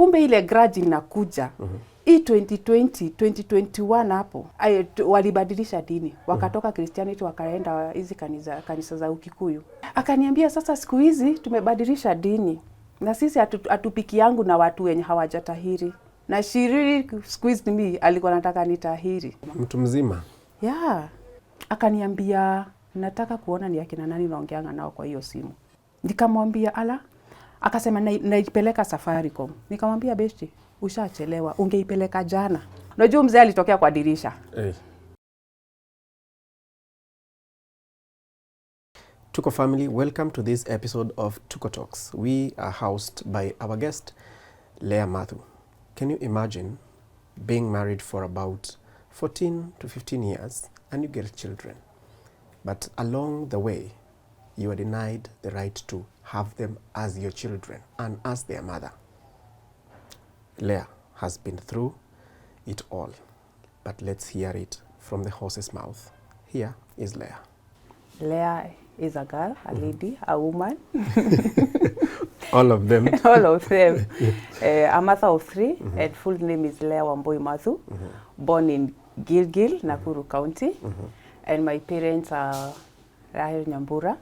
kumbe ile grudge inakuja. Hii 2021 hapo walibadilisha dini, wakatoka Christianity wakaenda hizi kanisa za Ukikuyu. Akaniambia sasa siku hizi tumebadilisha dini na sisi hatupiki yangu na watu wenye hawajatahiri. Na Shiriri squeezed me, alikuwa anataka nitahiri. Mtu mzima? Yeah. Akaniambia nataka kuona ni akina nani naongeanga nao kwa hiyo simu. Nikamwambia ala. Akasema naipeleka Safaricom. Nikamwambia besti, ushachelewa, ungeipeleka jana. Unajua mzee alitokea kwa dirisha. Hey. Tuko family, welcome to this episode of Tuko Talks. We are housed by our guest, Leah Mathu. Can you imagine being married for about 14 to 15 years and you get children, but along the way you are denied the right to have them as your children and as their mother? Leah has been through it all, but let's hear it from the horse's mouth. Here is Leah. Leah is a girl, a lady, a woman. All of them. All of them. A mother of three, and full name is Leah Wambui Mathu, born in Gilgil, Nakuru County. And my parents are Rahel Nyambura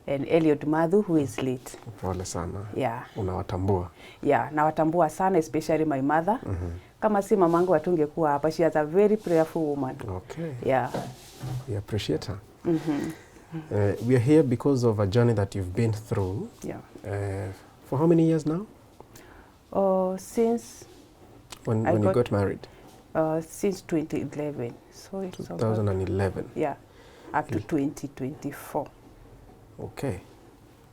and Eliud Mathu, who is late. Pole sana. Yeah. Unawatambua? Yeah, nawatambua sana, especially my mother. Kama si mamangu hatungekuwa hapa. She is a very prayerful woman. Okay. Yeah. We appreciate her. We are here because of a journey that you've been through. Yeah. For how many years now? Since When you got married? Since 2011. So it's 2011. about, yeah, up to 2024. Okay.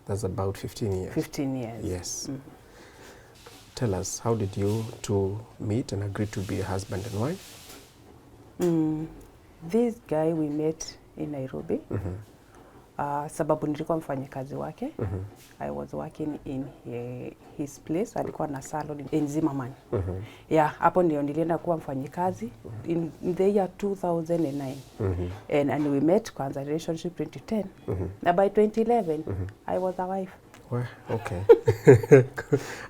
That's about 15 years. 15 years. Yes. Tell us, how did you two meet and agree to be a husband and wife? This guy we met in Nairobi. Sababu nilikuwa mfanyikazi wake. I was working in his place. Alikuwa na salon in Zimmerman. Yeah, hapo ndio nilienda kuwa mfanyikazi in the year 2009. And we met, kwanza relationship 2010. Na by 2011, I was a wife. Well, okay.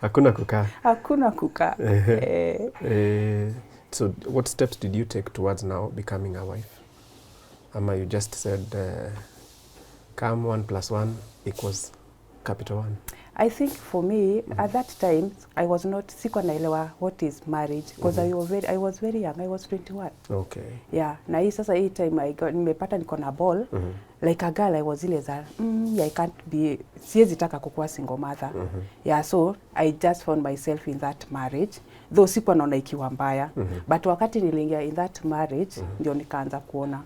Hakuna kukaa. Hakuna kukaa. So what steps did you take towards now becoming a wife? Ama you just said, come 1 + 1 = capital 1? I think for me, at that time, I was not sikuwa naelewa what is marriage because I was very young. I was 21. Okay. Yeah, na hii sasa hii time nimepata niko na ball. Like a girl, I was ile za I can't be, siwezi taka kukuwa single mother. Yeah, so I just found myself in that marriage. Though sikuwa naona ikiwa mbaya, but wakati niliingia in that marriage, ndio nikaanza kuona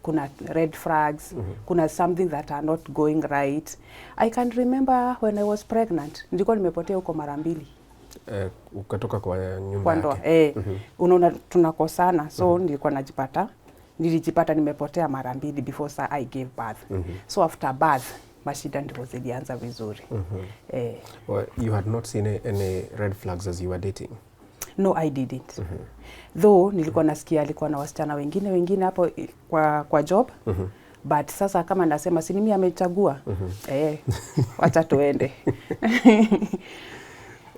kuna red flags, kuna something that are not going right. I can remember when I was pregnant, nilikuwa nimepotea huko mara 2. Ukatoka kwa nyumba yake? Unaona tunakosana, so nilijipata nimepotea mara 2 before I gave birth. So after birth, mashida ndio zilianza vizuri. Well, you had not seen any red flags as you were dating? No, I didn't. Though nilikuwa nasikia alikuwa na wasichana wengine hapo kwa job. But sasa kama nasema si mimi amechagua. Wacha tuende.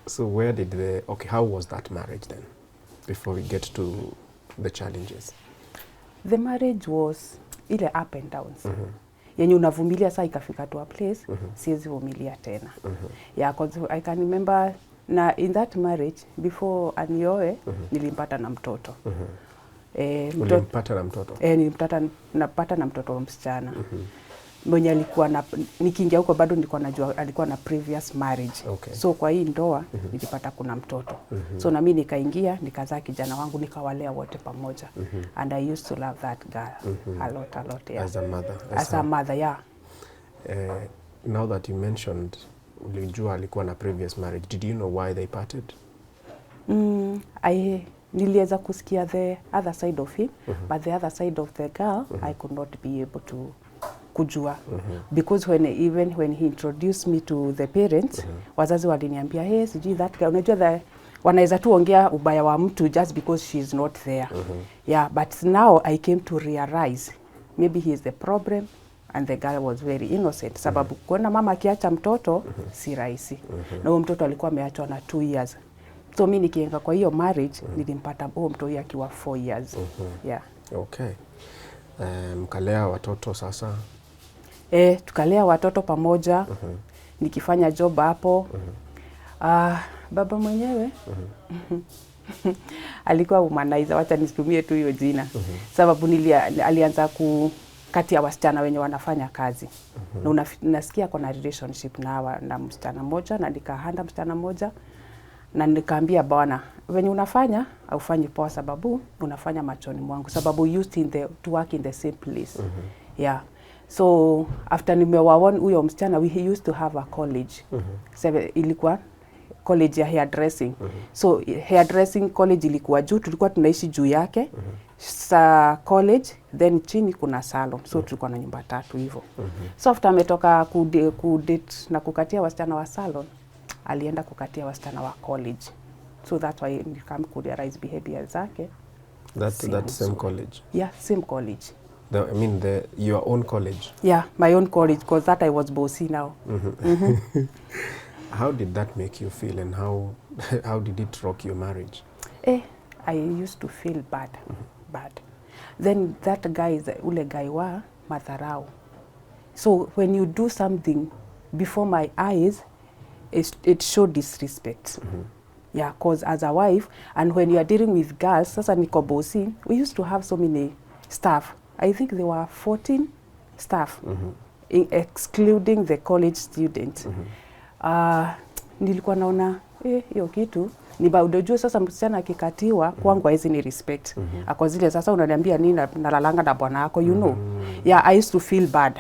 So how was that marriage then? Before we get to the challenges. The marriage was ile up and downs. Yenye unavumilia saa ikafika to a place, siwezi vumilia tena. Yeah, because I can remember na in that marriage before anioe nilimpata na mtoto. Nilimpata na mtoto? Nilipata na mtoto wa msichana. Mwenye alikuwa na nikiingia huko bado nilikuwa najua alikuwa na previous marriage. Okay. So kwa hii ndoa nilipata kuna mtoto. So na mimi nikaingia nikazaa kijana wangu nikawalea wote pamoja. And I used to love that girl a lot. Yeah. As a mother? As a mother, yeah. Now that you mentioned ulijua alikuwa na previous marriage, did you know why they parted? Niliweza kusikia the other side of him, but the other side of the girl, I could not be able to kujua. Because when he introduced me to the parents, wazazi waliniambia, hey, sijui that girl, unajua wanaweza tu ongea ubaya wa mtu just because she is not there. Yeah, but now I came to realize maybe he is the problem. And the girl was very innocent. Sababu kuona mama akiacha mtoto si rahisi. Na huyo mtoto alikuwa ameachwa na 2 years. So mimi nikienga kwa hiyo marriage nilimpata huo mtoi akiwa 4 years. Yeah. Okay. Mkalea watoto sasa? Tukalea watoto pamoja. Nikifanya job hapo. Baba mwenyewe alikuwa humanizer, wacha nisitumie tu hiyo jina. Sababu alianza kati ya wasichana wenye wanafanya kazi. Na unasikia kuna relationship na msichana mmoja, na nikahanda msichana mmoja, na nikaambia bwana, wenye unafanya haufanyi poa sababu unafanya machoni mwangu, sababu used to work in the same place. Yeah. So after nimewaona huyo msichana, we used to have a college. Ilikuwa college ya hairdressing. So hairdressing college ilikuwa juu, tulikuwa tunaishi juu yake. Sa college, then chini kuna salon. So tulikuwa na nyumba 3 hivyo. So after ametoka kudate na kukatia wasichana wa salon, alienda kukatia wasichana wa college. So that's why nikam kurealize behavior zake. That same college? Yeah, same college. Your own college? Yeah, my own college, because that I was bossy now. How did that make you feel, and how did it rock your marriage? I used to feel bad. Then that guy is ule guy wa madharau. So when you do something before my eyes, it showed disrespect. Yeah, because as a wife, and when you are dealing with girls, sasa niko bossy, we used to have so many staff. I think there were 14 staff, excluding the college students. Nilikuwa naona hiyo kitu ni baudojua. Sasa msichana akikatiwa kwangu hizi ni respect. Ako zile sasa unaniambia nini nalalanga na bwana yako, you know. Yeah, I used to feel bad.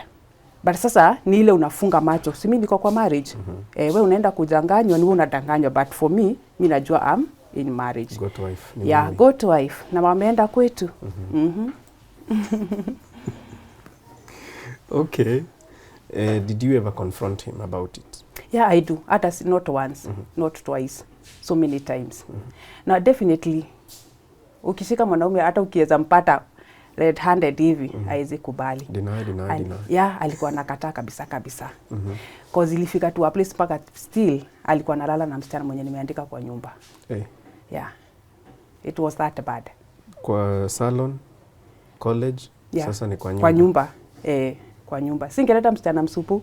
But sasa ni ile unafunga macho. Si mimi niko kwa marriage. Wewe unaenda kujanganywa, ni wewe unadanganywa, but for me, mimi najua I'm in marriage. Good wife. Yeah, good wife. Na wameenda kwetu. Okay. Did you ever confront him about it? Yeah, I do. Not once, not twice, so many times. Now definitely, ukishika mwanaume hata ukiweza mpata red-handed hivi, haizi kubali. Deny. Yeah, alikuwa nakataa kabisa. Cause ilifika to a place paka still alikuwa nalala na msichana mwenye nimeandika kwa nyumba. Yeah. It was that bad. Kwa salon, college, yeah. Sasa ni kwa nyumba. Kwa nyumba. Kwa nyumba. Singeleta msichana msupu.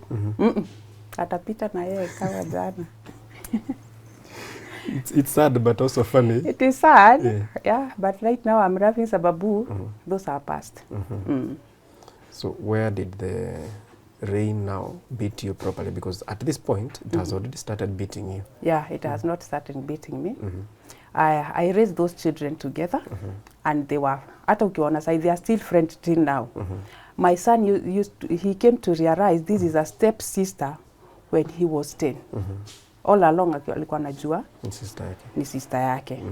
Atapita na yeye kama jana. It's sad but also funny. It is sad. Yeah, but right now I'm laughing sababu those are past. So where did the rain now beat you properly? Because at this point it has already started beating you. Yeah, it has not started beating me. I raised those children together, and they were, hata ukiona sai, they are still friends till now. My son he came to realize this is a step sister when he was 10. All along alikuwa anajua ni sister yake.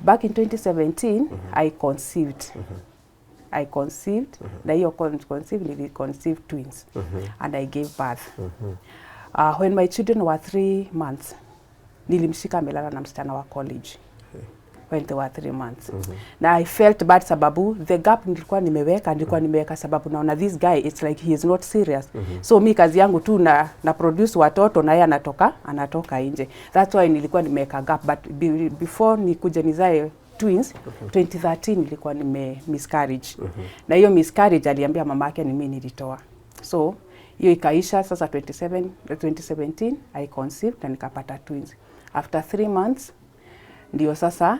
Back in 2017 I conceived. Na hiyo conceived twins. And I gave birth. When my children were 3 months, nilimshika amelala na msichana wa college. When they were 3 months. Na I felt bad sababu the gap nilikuwa nimeweka sababu naona this guy, it's like he is not serious. So mi kazi yangu tu na produce watoto na yeye anatoka nje. That's why nilikuwa nimeweka gap, but before nikuje nizae twins, 2013 nilikuwa miscarriage. Na hiyo miscarriage aliambia mamake ni mimi nilitoa. So hiyo ikaisha. Sasa 2017 I conceived na nikapata twins. After 3 months ndio sasa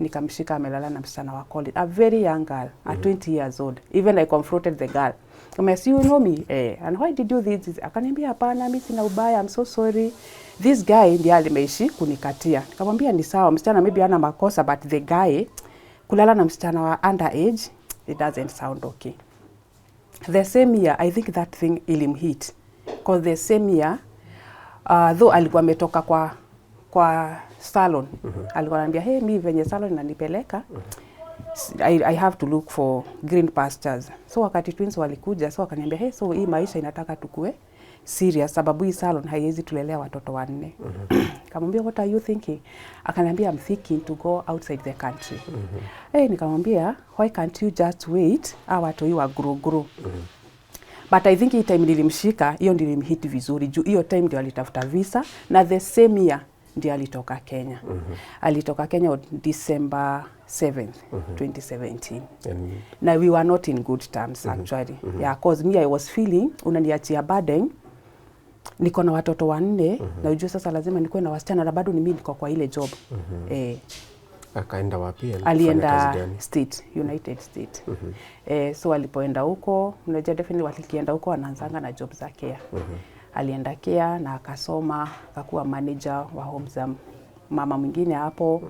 nikamshika amelala na msichana wa college, a very young girl, at 20 years old. Even I confronted the girl. I said, you know me, and why did you do this? Akaniambia hapana, mimi sina ubaya, I'm so sorry. This guy ndiye alimeishi kunikatia. Nikamwambia ni sawa, msichana maybe hana makosa, but the guy kulala na msichana wa underage, it doesn't sound okay. The same year, I think that thing ilimhit. Because the same year, though alikuwa ametoka kwa salon, alikuwa ananiambia, hey, mimi venye salon inanipeleka, I have to look for green pastures. So wakati twins walikuja, so akaniambia, hey, so hii maisha inataka tukue serious sababu hii salon haiwezi tulelea watoto 4. Nikamwambia, what are you thinking? Akaniambia, I'm thinking to go outside the country. Nikamwambia, why can't you just wait watu hiyo grow. But I think hii time nilimshika, hiyo nilimhit vizuri juu hiyo time ndio alitafuta visa, na the same year ndiye alitoka Kenya. Alitoka Kenya on December 7th, 2017. Na we were not in good terms actually. Yeah, cause me I was feeling unaniachia burden, niko na watoto 4 na ujue sasa lazima nikuwe na wasichana na bado ni mimi niko kwa ile job. Akaenda wapi? Alienda state, United State. So alipoenda huko, unajua definitely walikienda huko wanaanzanga na job za care. Alienda care na akasoma, akakuwa manager wa home za mama mwingine hapo.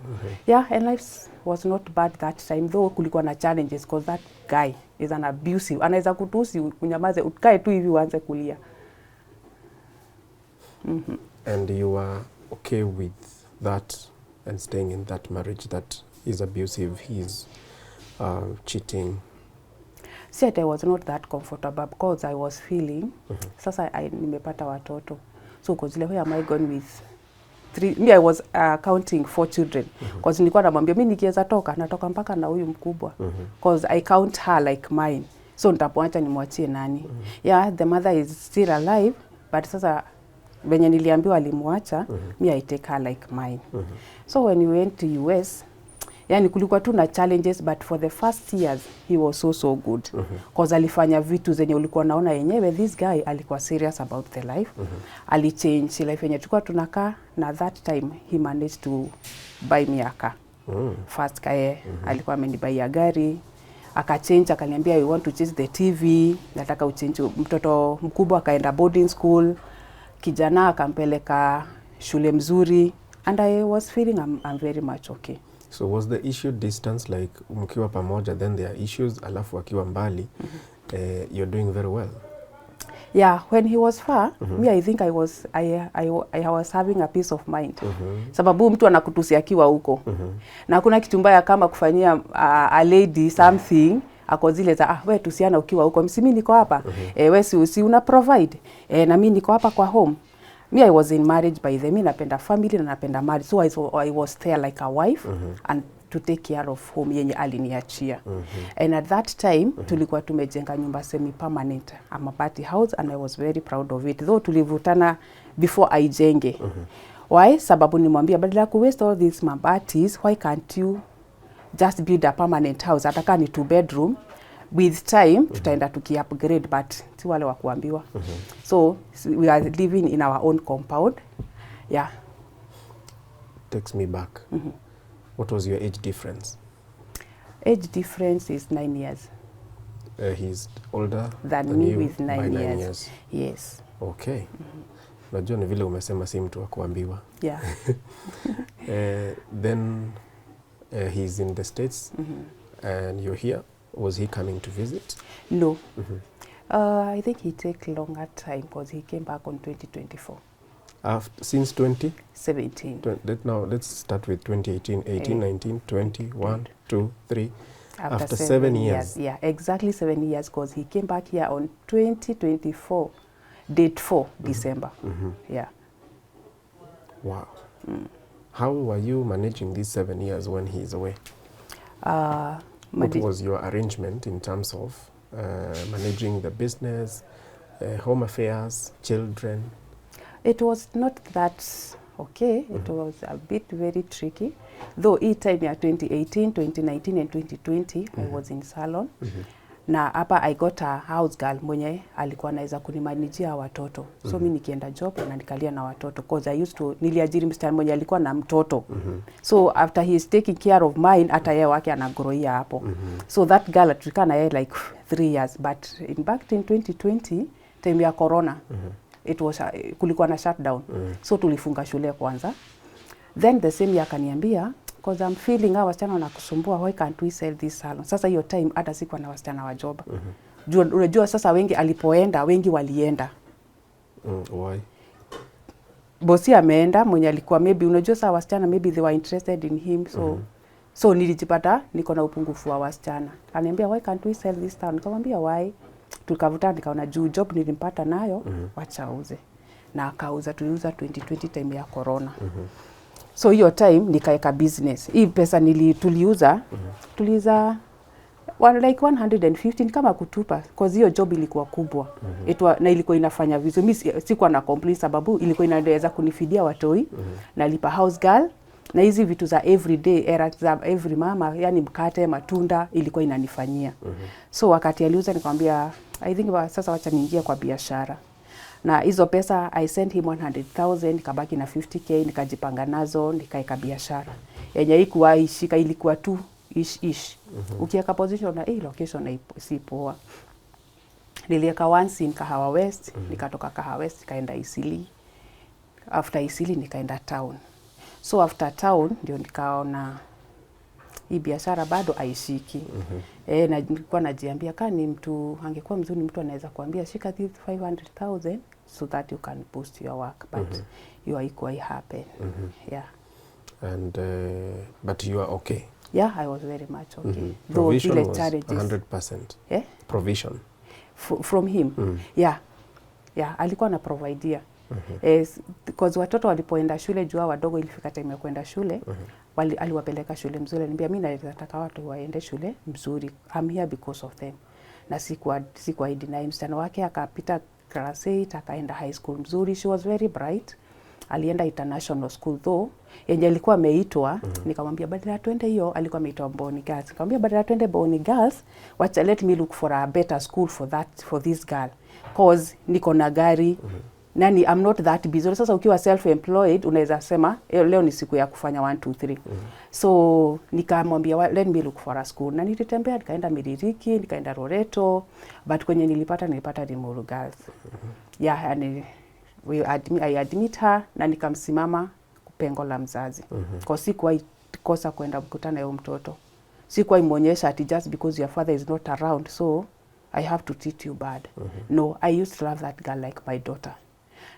Yeah, and life was not bad that time, though kulikuwa na challenges because that guy is an abusive. Anaweza kutusi unyamaze, ukae tu hivi uanze kulia. And you were okay with that and staying in that marriage that is abusive, he's cheating? See, I was not that comfortable because I was feeling, sasa nimepata watoto. So because where am I going with 3? Me, I was counting 4 children. Because nilikuwa namwambia mimi nikiweza toka, natoka mpaka na huyu mkubwa. Because I count her like mine. So nitapoacha nimwachie nani? Yeah, the mother is still alive, but sasa venye niliambiwa alimwacha, me I take her like mine. So when we went to US, yani kulikuwa tu na challenges, but for the first years he was so good. Cause alifanya vitu zenye ulikuwa naona yenyewe this guy alikuwa serious about the life. Alichange life yenye tulikuwa tunakaa, na that time he managed to buy me a car. First car alikuwa amenibuy gari. Akachange, akaniambia we want to change the TV, nataka uchange. Mtoto mkubwa akaenda boarding school, kijana akampeleka shule mzuri, and I was feeling I'm very much okay. So was the issue distance, like mkiwa pamoja then there are issues, alafu akiwa mbali, you're doing very well? Yeah, when he was far, me I think I was having a peace of mind. Sababu mtu anakutusi akiwa huko. Na kuna kitu mbaya kama kufanyia a lady something, akozile za wewe tusiana ukiwa huko, mimi niko hapa. Wewe si una provide. Na mimi niko hapa kwa home. Me, I was in marriage by the me, napenda family na napenda marriage. So I was there like a wife and to take care of home yenye aliniachia. And at that time, tulikuwa tumejenga nyumba semi-permanent, a mabati house, and I was very proud of it. Though tulivutana before I jenge. Why? Sababu nimwambia, badala ku waste all these mabatis, why can't you just build a permanent house? Ataka ni 2 bedroom. With time, tutaenda tuki-upgrade, but si wale wa kuambiwa. So, we are living in our own compound. Yeah. Takes me back. What was your age difference? Age difference is 9 years. He's older than me with 9 years. Yes. Okay. Najua ni vile umesema si mtu wa kuambiwa. Yeah. Then he's in the States and you're here. Was he coming to visit? No. I think he take longer time because he came back on 2024. Since 17. Now let's start with 2018, 18, 19, 20, 1, 2, 3. After 7 years. Yeah, exactly 7 years because he came back here on 2024, date 4 December. Yeah. Wow. How were you managing these 7 years when he's away? What was your arrangement in terms of managing the business, home affairs, children? It was not that okay. It was a bit very tricky. Though each time ya 2018, 2019 and 2020, I was in salon. Na hapa I got a house girl mwenye alikuwa anaweza kunimanijia watoto. So mimi nikienda job na nikalia na watoto because I used to niliajiri msichana mwenye alikuwa na mtoto. So after he is taking care of mine, hata yeye wake anagroia hapo. So that girl tulikaa na yeye like 3 years, but back in 2020 time ya corona. It was kulikuwa na shutdown. So tulifunga shule kwanza. Then the same year akaniambia, because I'm feeling wasichana wanakusumbua, why can't we sell this salon? Sasa hiyo time hata sikuwa na wasichana wa job. Unajua sasa wengi alipoenda, wengi walienda. Why? Bosi ameenda, mwenye alikuwa maybe unajua sasa wasichana maybe they were interested in him, so nilijipata niko na upungufu wa wasichana. Ananiambia why can't we sell this salon? Nikamwambia why? Tukavuta nikaona juu job nilimpata nayo, wacha auze. Na akauza, tuliuza 2020 time ya corona. So hiyo time nikaeka business. Hii pesa tuliuza like 150 ni kama kutupa, cause hiyo job ilikuwa kubwa. Na ilikuwa inafanya vizuri. Mimi sikuwa na complain sababu ilikuwa inaweza kunifidia watoi, nalipa house girl, na hizi vitu za everyday era za every mama, yani mkate, matunda, ilikuwa inanifanyia. So wakati aliuza nikamwambia I think sasa wacha niingie kwa biashara. Na hizo pesa I sent him 100,000, nikabaki na 50k, nikajipanga nazo, nikaeka biashara. Yenye haikuwa ishika, ilikuwa tu ish. Ukiweka position na location si poa. Niliweka once in Kahawa West, nikatoka Kahawa West nikaenda Isili. After Isili nikaenda town. So after town ndio nikaona hii biashara bado haishiki. Na nilikuwa najiambia kama ni mtu angekuwa mzuri, mtu anaweza kuambia shika this 500,000 so that you can boost your work, but you are equally happen. Yeah. And but you are okay? Yeah, I was very much okay. Provision was 100%. Yeah? Provision. From him? Yeah, alikuwa na providea. Because watoto walipoenda shule, jua wadogo ilifika time ya kwenda shule, aliwapeleka shule mzuri. Niambia mimi nataka watu waende shule mzuri. I'm here because of them. Na sikuwa deny. Msichana wake akapita class 8, akaenda high school mzuri. She was very bright. Alienda international school though, yenye alikuwa ameitwa. Nikamwambia badala twende hiyo, alikuwa ameitwa Boni Girls. Nikamwambia badala twende Boni Girls, let me look for a better school for this girl, cause niko na gari. Nani, I'm not that busy. Sasa ukiwa self-employed unaweza sema leo ni siku ya kufanya 1 2 3. So nikamwambia let me look for a school. Na nilitembea nikaenda Miririki, nikaenda Loreto, but kwenye nilipata Limuru Girls. Yeah, and I admit her, na nikamsimama pengo la mzazi. Kwa sikuwa kosa kwenda mkutana yao mtoto. Sikuwa imuonyesha ati just because your father is not around, so I have to treat you bad. No, I used to love that girl like my daughter.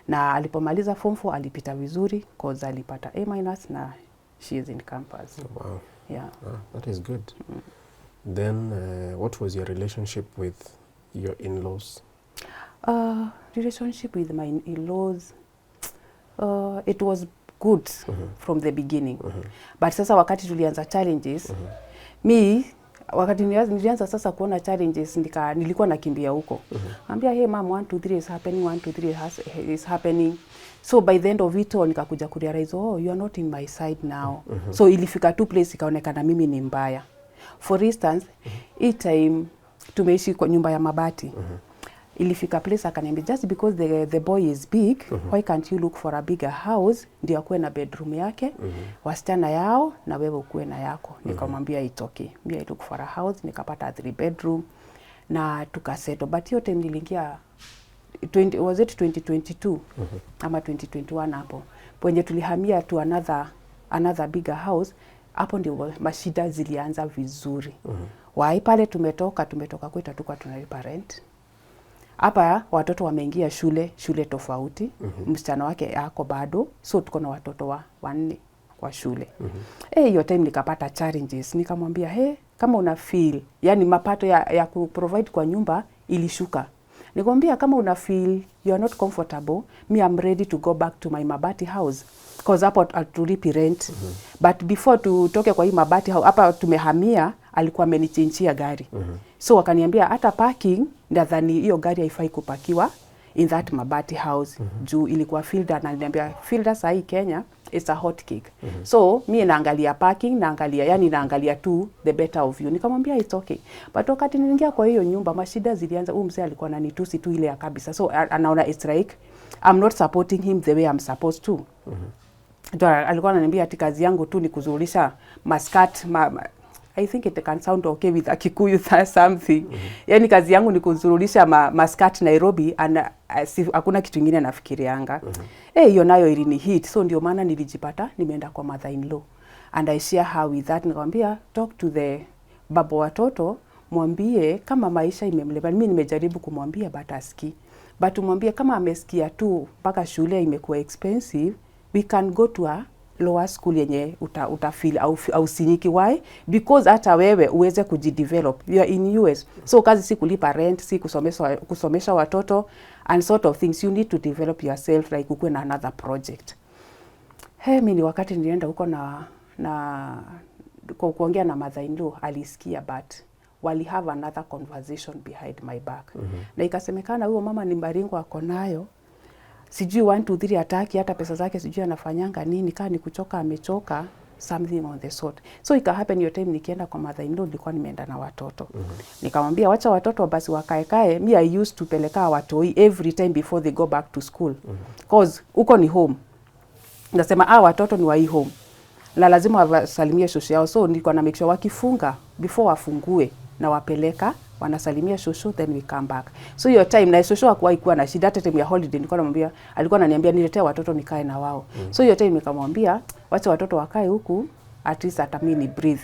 Na alipomaliza form 4 alipita vizuri, cause alipata A- na she is in campus. Wow. Yeah. That is good. Then what was your relationship with your in-laws? Relationship with my in-laws, it was good from the beginning. But sasa wakati tulianza challenges, wakati nilianza sasa kuona challenges, nilikuwa nakimbia huko. Ambia hey mom, 1 2 3 is happening, 1 2 3 is happening. So by the end of it all nikakuja kurealize, oh, you are not in my side now. So ilifika tu place ikaonekana mimi ni mbaya. For instance, each time tumeishi kwa nyumba ya mabati. Ilifika place akaniambia just because the boy is big, why can't you look for a bigger house, ndio akuwe na bedroom yake, wasichana yao na wewe ukuwe na yako. Nikamwambia it's okay. Me I look for a house, nikapata 3 bedroom na tukasettle. But hiyo time niliingia 2022 ama 2021 hapo. Wenye tulihamia to another bigger house, hapo ndio mashida zilianza vizuri. Wai pale tumetoka kwetu tukua tunalipa rent. Hapa watoto wameingia shule tofauti. Msichana wake yako bado, so tuko na watoto 4 kwa shule. Hiyo time nikapata challenges. Nikamwambia kama una feel, yani mapato ya kuprovide kwa nyumba ilishuka. Nikamwambia kama una feel you are not comfortable, me I'm ready to go back to my mabati house, cause hapo tulipi rent. But before tutoke kwa hii mabati house, hapa tumehamia, alikuwa amenichinjia gari. So wakaniambia hata parking, nadhani hiyo gari haifai kupakiwa in that mabati house. Juu ilikuwa fielder, na niliambia fielder sahi Kenya it's a hot cake. So mimi naangalia parking, naangalia tu the better of you. Nikamwambia it's okay. But wakati niliingia kwa hiyo nyumba, mashida zilianza. Huyu mzee alikuwa ananitusi tu ile ya kabisa. So anaona it's like I'm not supporting him the way I'm supposed to. Alikuwa ananiambia ati kazi yangu tu ni kuzulisha maskat I think it can sound okay with a Kikuyu something. Yani kazi yangu ni kuzurulisha maskat Nairobi, hakuna kitu kingine nafikirianga. Hiyo nayo ilini hit. So ndio maana nilijipata nimeenda kwa mother-in-law. And I share her with that. Nikamwambia talk to the baba watoto, mwambie kama maisha imemleba. Mimi nimejaribu kumwambia but asikii. But mwambie kama amesikia tu mpaka shule imekuwa expensive, we can go to a lower school yenye utafeel au sinyiki. Why? Because hata wewe uweze kujidevelop. You are in US. So kazi si kulipa rent, si kusomesha watoto and sort of things. You need to develop yourself like ukue na another project. Mimi ni wakati nilienda huko na kuongea na mother-in-law, alisikia but wali have another conversation behind my back. Na ikasemekana huyo mama ni maringo ako nayo, sijui 1 2 3 ataki hata pesa zake sijui anafanyanga nini, kaa ni kuchoka amechoka, something on the sort. So ika happen your time nikienda kwa mother-in-law, nilikuwa nimeenda na watoto. Nikamwambia wacha watoto basi wakae. Me I used to peleka watoi every time before they go back to school. Cause uko ni home. Nasema watoto ni wa hii home. Na lazima wasalimie shosho yao. So nilikuwa na make sure wakifunga before wafungue na wapeleka, wanasalimia shosho, then we come back. So your time na shosho hakuwahi kuwa na shida. Hata time ya holiday nilikuwa namwambia, alikuwa ananiambia niletee watoto nikae na wao. So your time nikamwambia wacha watoto wakae huku, at least hata mimi ni breathe.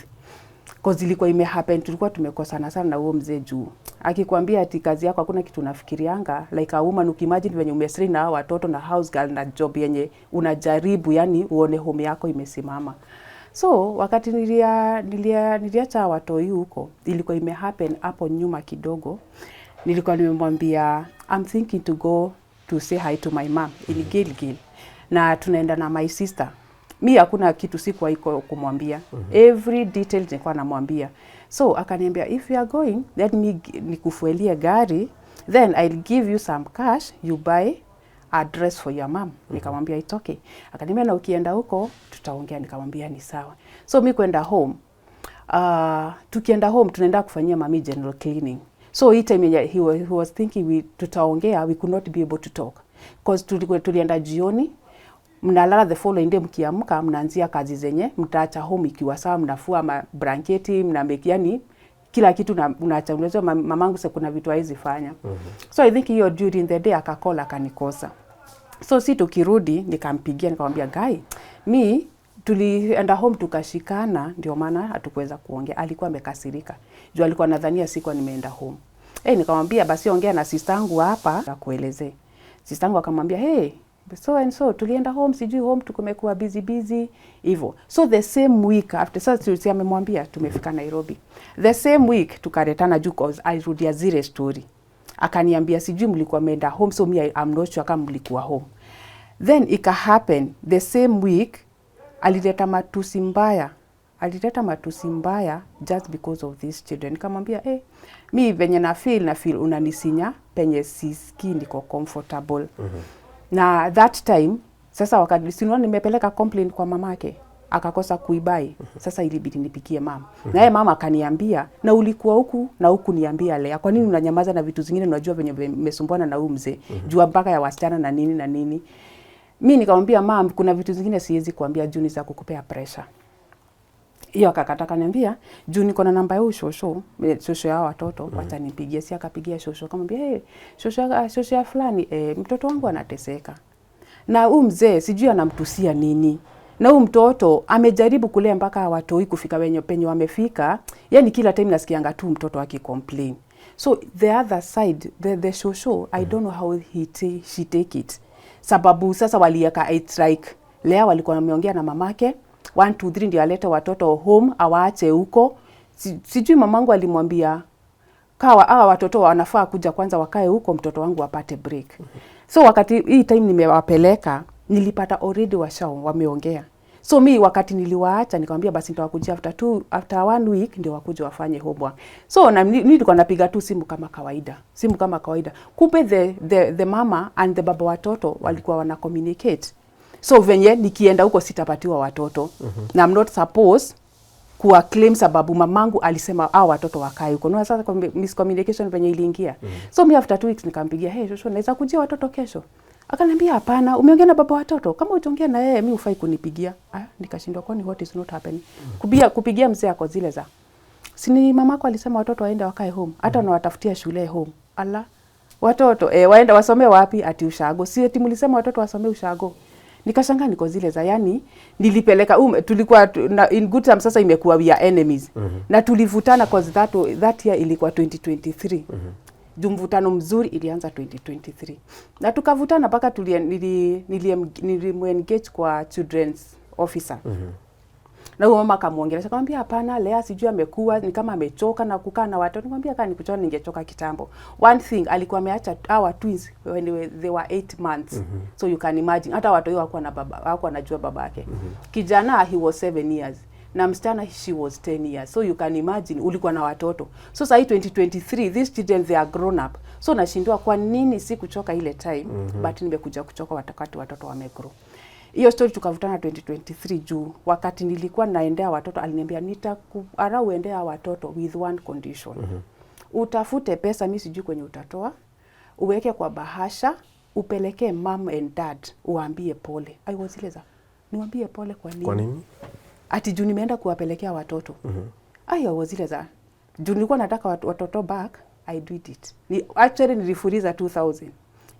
Cause ilikuwa happen, tulikuwa tumekosana sana na huo mzee juu. Akikwambia ati kazi yako hakuna kitu unafikirianga, like a woman, ukimagine venye umestrain na watoto na house girl na job yenye unajaribu, yani uone home yako imesimama. So wakati niliacha watoi huko, ilikuwa happen hapo nyuma kidogo. Nilikuwa nimemwambia I'm thinking to go to say hi to my mom in Gilgil. Na tunaenda na my sister. Mi hakuna kitu sikuwa iko kumwambia. Every detail nilikuwa namwambia. So akaniambia if you are going, let me nikufuelie gari, then I'll give you some cash, you buy a dress for your mom. Nikamwambia it's okay. Akaniambia na ukienda huko tutaongea. Nikamwambia ni sawa. So mi kwenda home. Tukienda home tunaenda kufanyia mami general cleaning. So hii time he was thinking tutaongea, we could not be able to talk. Because tulienda jioni, mnalala the following day, mkiamka mnaanzia kazi zenye mtaacha home ikiwa sawa, mnafua blanketi, mnameki, yani kila kitu unaacha. Unajua mamangu sasa kuna vitu haizi fanya. So I think hiyo during the day akakola akanikosa. So si tukirudi nikampigia nikamwambia guy, mi tulienda home tukashikana, ndio maana hatukuweza kuongea. Alikuwa amekasirika. Juu alikuwa nadhania sikuwa nimeenda home. Nikamwambia basi ongea na sistangu hapa akuelezee. Sistangu akamwambia hey, so and so tulienda home, sijui home tukumekuwa busy hivyo. So the same week after sasa amemwambia tumefika Nairobi. The same week tukaretana juu cause alirudia zile story. Akaniambia sijui mlikuwa mmeenda home, so me I'm not sure kama mlikuwa home. Then ika happen the same week alileta matusi mbaya just because of these children. Nikamwambia mi venye na feel unanisinya penye siski niko comfortable. Na that time sasa wakati sinua nimepeleka complaint kwa mamake, akakosa kuibai. Sasa ilibidi nipikie mama. Na yeye mama akaniambia na ulikuwa huku na huku niambia Lea, kwa nini unanyamaza na vitu zingine unajua venye mmesumbuana na huyu mzee? Jua mpaka ya wasichana na nini. Mimi nikamwambia mama kuna vitu zingine siwezi kuambia juu ni za kukupea pressure. Hiyo akakata kaniambia juu niko na namba ya shosho ya watoto, wacha nipigie. Si akapigia shosho akamwambia shosho ya fulani mtoto wangu anateseka. Na huyu mzee sijui anamtusia nini. Na huyu mtoto amejaribu kulea mpaka watoi kufika penye wamefika. Yani kila time nasikianga tu mtoto akicomplain. So the other side, the shosho, I don't know how she take it. Sababu sasa walieka it like Lea walikuwa wameongea na mamake 1 2 3 ndio alete watoto home awaache huko. Sijui mamangu alimwambia hawa watoto wanafaa kuja kwanza wakae huko, mtoto wangu apate break. So wakati hii time nimewapeleka nilipata already wameongea. So mi wakati niliwaacha nikamwambia basi nitawakujia after 1 week ndio wakuje wafanye homework. So na nilikuwa napiga tu simu kama kawaida. Kumbe the mama and the baba watoto walikuwa wana communicate. So venye nikienda huko sitapatiwa watoto. Na I'm not supposed kuwa claim sababu mamangu alisema watoto wakae huko. Na sasa miscommunication venye iliingia. So mi after 2 weeks nikampigia, hey shosho naweza kujia watoto kesho? Akaniambia hapana, umeongea na baba watoto? Kama utaongea na yeye mimi ufai kunipigia. Nikashindwa kwani what is not happening. Kupigia mzee ako zile za. Sini mamako alisema watoto waende wakae home. Hata unawatafutia shule home. Ala. Watoto waenda wasome wapi? Ati ushago. Si eti mlisema watoto wasome ushago. Nikashangaa niko zile za, yani nilipeleka tulikuwa in good time, sasa imekuwa we are enemies. Na tulivutana cause that year ilikuwa 2023. Mvutano mzuri ilianza 2023. Na tukavutana mpaka nilimengage kwa children's officer. Na huyo mama akamuongelesha akamwambia hapana Lea sijui amekuwa ni kama amechoka na kukaa na watoto. Nikamwambia kama nikuchoka ningechoka kitambo. One thing alikuwa ameacha our twins when they were 8 months. So you can imagine hata watoto hawakuwa na baba, hawakuwa anajua babake. Kijana he was 7 years. na msichana she was 10 years. So you can imagine ulikuwa na watoto. So sasa 2023 these children they are grown up. So nashindwa kwa nini si kuchoka ile time but nimekuja kuchoka wakati watoto wamegrow. Hiyo story tukavutana 2023 juu wakati nilikuwa naendea watoto aliniambia nitakuara uendea watoto with one condition. Utafute pesa, mimi sijui kwenye utatoa, uweke kwa bahasha, upelekee mom and dad, uambie pole. I was ileza, niwaambie pole kwa nini? Kwa nini? Ati juu nimeenda kuwapelekea watoto. I was ileza, juu nilikuwa nataka watoto back, I did it. Actually nilifuliza 2000,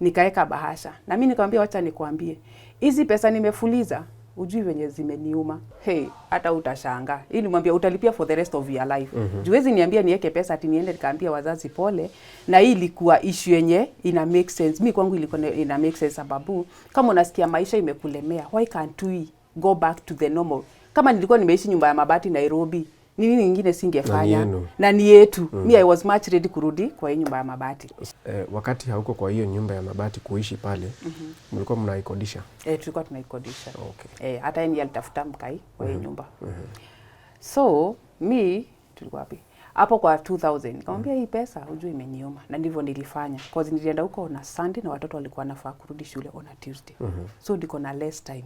nikaeka bahasha. Na mimi nikamwambia wacha nikwambie, hizi pesa nimefuliza, ujui venye zimeniuma. Hey, hata utashangaa. Hii nimwambia utalipia for the rest of your life. Juwezi niambia niweke pesa ati niende nikaambia wazazi pole, na hii ilikuwa issue yenye ina make sense. Mimi kwangu ilikuwa ina make sense sababu kama unasikia maisha imekulemea, why can't we go back to the normal? Kama nilikuwa nimeishi nyumba ya mabati Nairobi, nini nyingine singefanya? Na ni yetu. Me I was much ready kurudi kwa nyumba ya mabati. Wakati hauko kwa hiyo nyumba ya mabati kuishi pale, mlikuwa mnaikodisha? Tulikuwa tunaikodisha. Okay. Hata yeye alitafuta mkai kwa hiyo nyumba. So, me tulikuwa wapi? Hapo kwa 2000, nikamwambia hii pesa hujui imeniuma. Na ndivyo nilifanya. Cause nilienda huko on a Sunday na watoto walikuwa nafaa kurudi shule on a Tuesday. So ndiko na less time.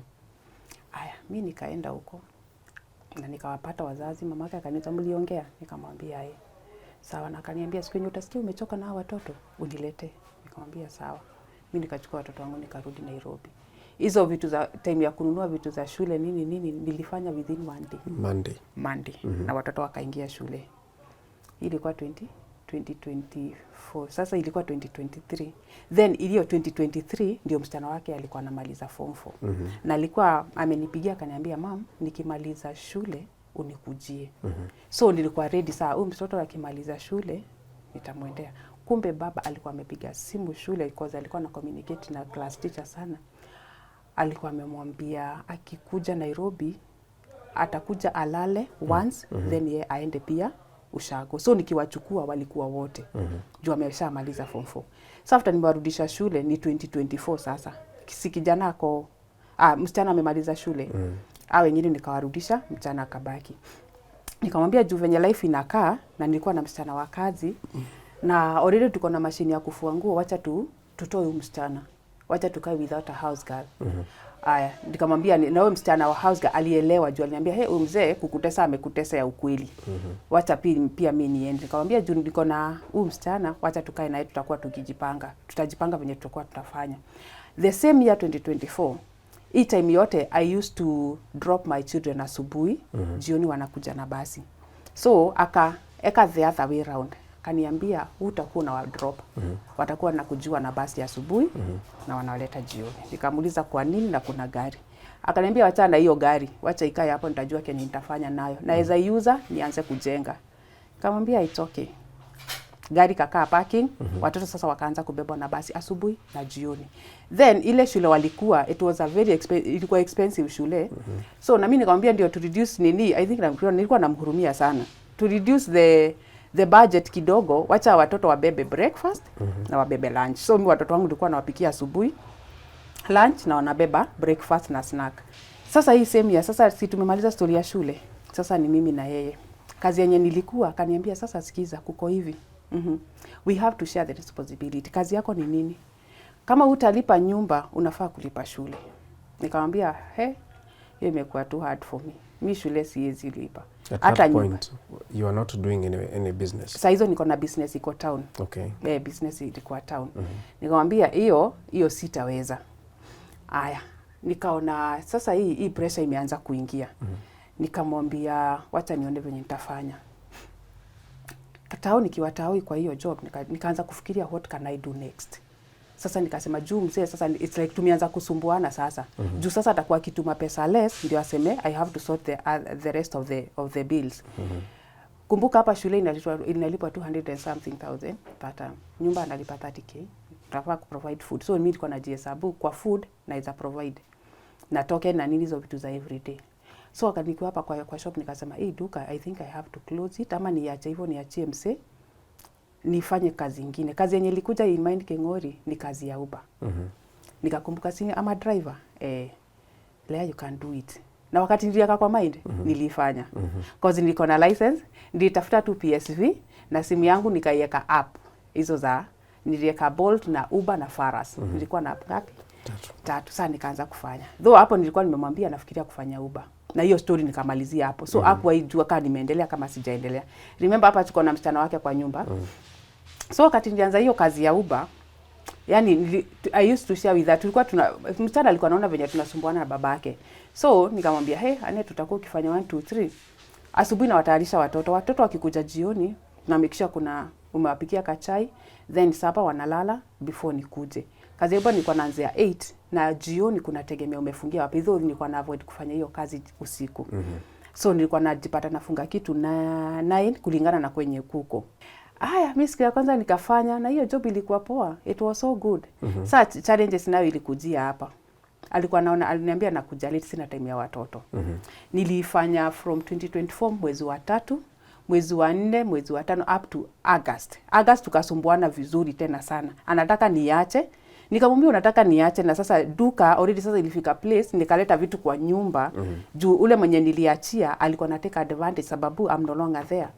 Aya, mimi nikaenda huko. Na nikawapata wazazi, mamake akaniita mliongea, nikamwambia yeye. Sawa, na akaniambia siku yenye utasikia umechoka na watoto, unilete. Nikamwambia sawa. Mimi nikachukua watoto wangu nikarudi Nairobi. Hizo vitu za time ya kununua vitu za shule nini nilifanya within one day. Monday. Na watoto wakaingia shule. Ilikuwa 2024. Sasa ilikuwa 2023. Then iliyo 2023 ndio msichana wake alikuwa anamaliza form 4. Na alikuwa amenipigia akaniambia mam, nikimaliza shule unikujie. So nilikuwa ready saa huyu mtoto akimaliza shule nitamwendea. Kumbe baba alikuwa amepiga simu shule because alikuwa na communicate na class teacher sana. Alikuwa amemwambia akikuja Nairobi atakuja alale once then ye aende pia ushago. So nikiwachukua walikuwa wote. Juu ameshamaliza form 4. Sasa after nimewarudisha shule ni 2024 sasa. Si kijana ako msichana amemaliza shule. Wengine nikawarudisha, msichana akabaki. Nikamwambia juu venye life inakaa na nilikuwa na msichana wa kazi na already tuko na mashine ya kufua nguo, wacha tutoe msichana. Wacha tukae without a house girl. Nikamwambia na wewe msichana wa house girl alielewa juu aliniambia huyu mzee kukutesa amekutesa ya ukweli. Wacha pia mimi niende. Nikamwambia juu niko na huyu msichana, wacha tukae naye tutakuwa tukijipanga. Tutajipanga venye tutakuwa tutafanya. The same year 2024, hii time yote I used to drop my children asubuhi, jioni wanakuja na basi. So eka the other way round. Kaniambia utakuwa na wa drop. Watakuwa na kujua na basi ya asubuhi na wanawaleta jioni. Nikamuuliza kwa nini na kuna gari. Akaniambia wacha na hiyo gari, wacha ikae hapo nitajua kenye nitafanya nayo. Naweza user nianze kujenga. Nikamwambia it's okay. Gari kakaa parking, watoto sasa wakaanza kubebwa na basi asubuhi na jioni. Then ile shule walikuwa it was a very ilikuwa expensive shule. So na mimi nikamwambia ndio to reduce nini, I think nilikuwa namhurumia sana. To reduce the budget kidogo, wacha watoto wabebe breakfast na wabebe lunch. So mimi watoto wangu nilikuwa nawapikia asubuhi, lunch na wanabeba breakfast na snack. Sasa hii same ya sasa si tumemaliza story ya shule. Sasa ni mimi na yeye. Kazi yenye nilikuwa kaniambia sasa sikiza kuko hivi. We have to share the responsibility. Kazi yako ni nini? Kama utalipa nyumba, unafaa kulipa shule. Nikamwambia, hiyo imekuwa too hard for me. Mimi shule siwezi lipa. At that point, you are not doing any business. Sasa hizo niko na business iko town. Okay. Business iko town. Nikamwambia hiyo sitaweza. Aya, nikaona sasa hii pressure imeanza kuingia. Nikamwambia wacha nione venye nitafanya. Nikiwa tawi kwa hiyo job nikaanza kufikiria what can I do next. Sasa nikasema juu mzee sasa it's like tumeanza kusumbuana sasa. Juu sasa atakuwa kituma pesa less ndio aseme I have to sort the rest of the bills. Kumbuka hapa shule inalipwa 200 and something thousand but nyumba analipa 30k. Tunafaa ku provide food. So mimi niko na jihesabu kwa food naweza provide. Na token na nini hizo vitu za everyday. So akanikiwa hapa kwa shop nikasema duka I think I have to close it ama niache hivyo niachie mse nifanye kazi nyingine. Kazi yenye ilikuja in mind Kengori ni kazi ya Uber. Nikakumbuka ama driver Lea you can do it. Na wakati niliweka kwa mind, nilifanya. Cause niko na license, nilitafuta tu PSV na simu yangu nikaiweka app. Hizo za niliweka Bolt na Uber na Faras. Nilikuwa na app ngapi? 3. Sasa nikaanza kufanya. Though hapo nilikuwa nimemwambia nafikiria kufanya Uber. Na hiyo story nikamalizia hapo. So hakuwaijua kama nimeendelea kama sijaendelea. Remember hapa tuko na msichana wake kwa nyumba. So wakati nilianza hiyo kazi ya Uber, yani I used to share with that. Tulikuwa msichana alikuwa anaona venye tunasumbuana na babake. So nikamwambia, "Hey, ane tutakuwa ukifanya 1 2 3. Asubuhi na watayarisha watoto. Watoto wakikuja jioni, na make sure kuna umewapikia kachai, then sapa wanalala before nikuje." Kazi hiyo nilikuwa naanzia 8 na jioni kuna tegemea umefungia wapi. Though nilikuwa na avoid kufanya hiyo kazi usiku. So nilikuwa najipata nafunga kitu na 9 kulingana na kwenye kuko. Mimi siku ya kwanza nikafanya na hiyo job ilikuwa poa. It was so good. Sasa challenges nayo ilikujia hapa. Alikuwa anaona aliniambia nakuja late, sina time ya watoto. Nilifanya from 2024 mwezi wa 3, mwezi wa 4, mwezi wa 5 up to August. August tukasumbuana vizuri tena sana. Anataka niache. Nikamwambia unataka niache, na sasa duka already sasa ilifika place nikaleta vitu kwa nyumba. Juu ule mwenye niliachia alikuwa anataka advantage sababu I'm no longer there.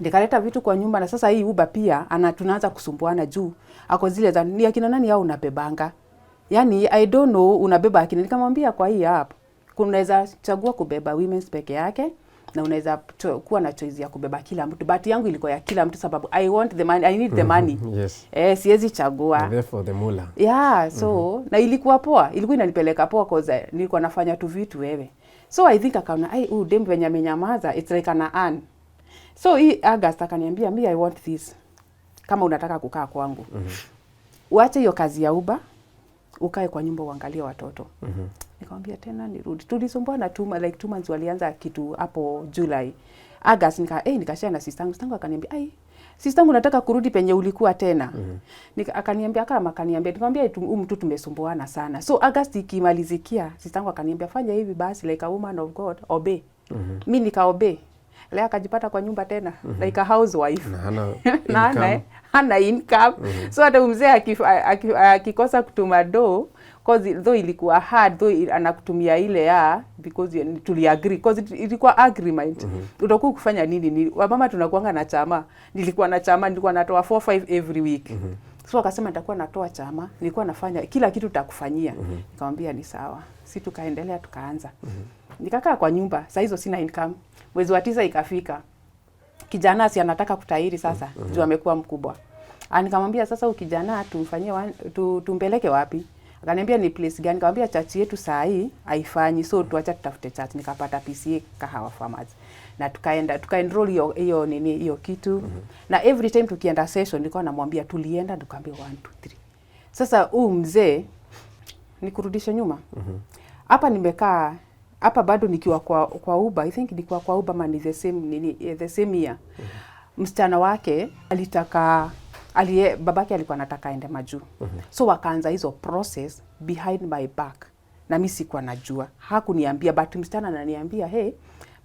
Nikaleta vitu kwa nyumba na sasa hii Uber pia tunaanza kusumbuana juu. Ako zile za ni akina nani au unabebanga. Yani I don't know unabeba akina. Nikamwambia kwa hii app kunaweza chagua kubeba women's peke yake na unaweza kuwa na choice ya kubeba kila mtu. But yangu ilikuwa ya kila mtu sababu I want the money, I need the money. Yes. Siwezi chagua. Therefore the mula. Yeah, so na ilikuwa poa. Ilikuwa inanipeleka poa cause nilikuwa nafanya tu vitu wewe. So I think akaona dem venye amenyamaza, it's like an earn. So hii August akaniambia me I want this. Kama unataka kukaa kwangu. Uache hiyo kazi ya Uber, ukae kwa nyumba uangalie watoto. Nikamwambia tena nirudi. Tulisumbuana like 2 months walianza kitu hapo July. August nikashare na sistangu. Sistangu akaniambia, sistangu nataka kurudi penye ulikuwa tena. Akaniambia nikamwambia mtu tumesumbuana sana. So August ikimalizikia, sistangu akaniambia fanya hivi basi like a woman of God, obey. Mimi nikaobey. Leo akajipata kwa nyumba tena like a housewife. Hana income. So hata mzee akikosa kutuma do, cause though ilikuwa hard, though anakutumia ile because tuli agree, cause ilikuwa agreement. Utakuwa kufanya nini? Mama tunakuanga na chama. Nilikuwa na chama, nilikuwa natoa 4-5 every week. So akasema nitakuwa natoa chama, nilikuwa nafanya kila kitu tutakufanyia. Nikamwambia ni sawa. Si tukaendelea tukaanza. Nikakaa kwa nyumba, saa hizo sina income. Mwezi wa 9 ikafika. Kijana si anataka kutahiri sasa, juu amekuwa mkubwa. Nikamwambia sasa ukijana tumfanyie tumpeleke wapi? Akaniambia ni place gani? Nikamwambia church yetu saa hii haifanyi, so tuacha tutafute church. Nikapata PCA Kahawa Farmers. Na tukaenroll hiyo kitu. Na every time tukienda session nilikuwa namwambia tulienda tukaambia 1 2 3. Sasa mzee nikurudisha nyuma. Hapa nimekaa hapa bado nikiwa kwa Uber, I think nilikuwa kwa Uber man the same year. Msichana wake babake alikuwa anataka aende majuu. So wakaanza hizo process behind my back. Na mimi sikuwa najua. Hakuniambia, but msichana ananiambia,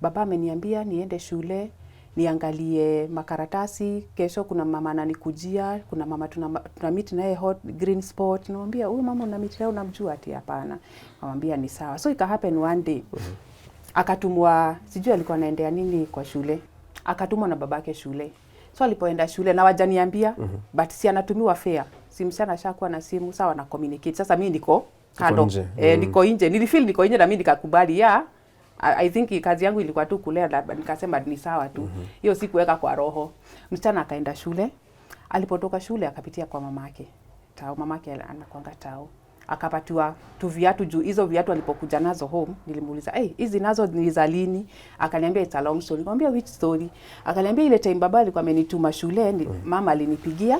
baba ameniambia niende shule, niangalie makaratasi, kesho kuna mama ananikujia, kuna mama tuna meet naye hot green spot. Namwambia huyu mama una meet leo unamjua? Ati hapana. Namwambia ni sawa. So it happen one day. Akatumwa, sijui alikuwa anaendea nini kwa shule. Akatumwa na babake shule. So alipoenda shule na wajaniambia, but si anatumiwa fare. Si msichana ashakuwa na simu, sawa na communicate. Sasa mimi niko kando. Niko nje. Nilifeel niko nje na mimi nikakubali I think kazi yangu ilikuwa tu kulea, nikasema ni sawa tu. Hiyo sikuweka kwa roho. Msichana akaenda shule. Alipotoka shule akapitia kwa mamake. Mamake anakuanga tao. Akapatiwa tu viatu juu hizo viatu alipokuja nazo home. Nilimuuliza, hizi nazo ni za lini? Akaniambia it's a long story. Nikamwambia which story? Akaniambia ile time baba alikuwa amenituma shule, mama alinipigia.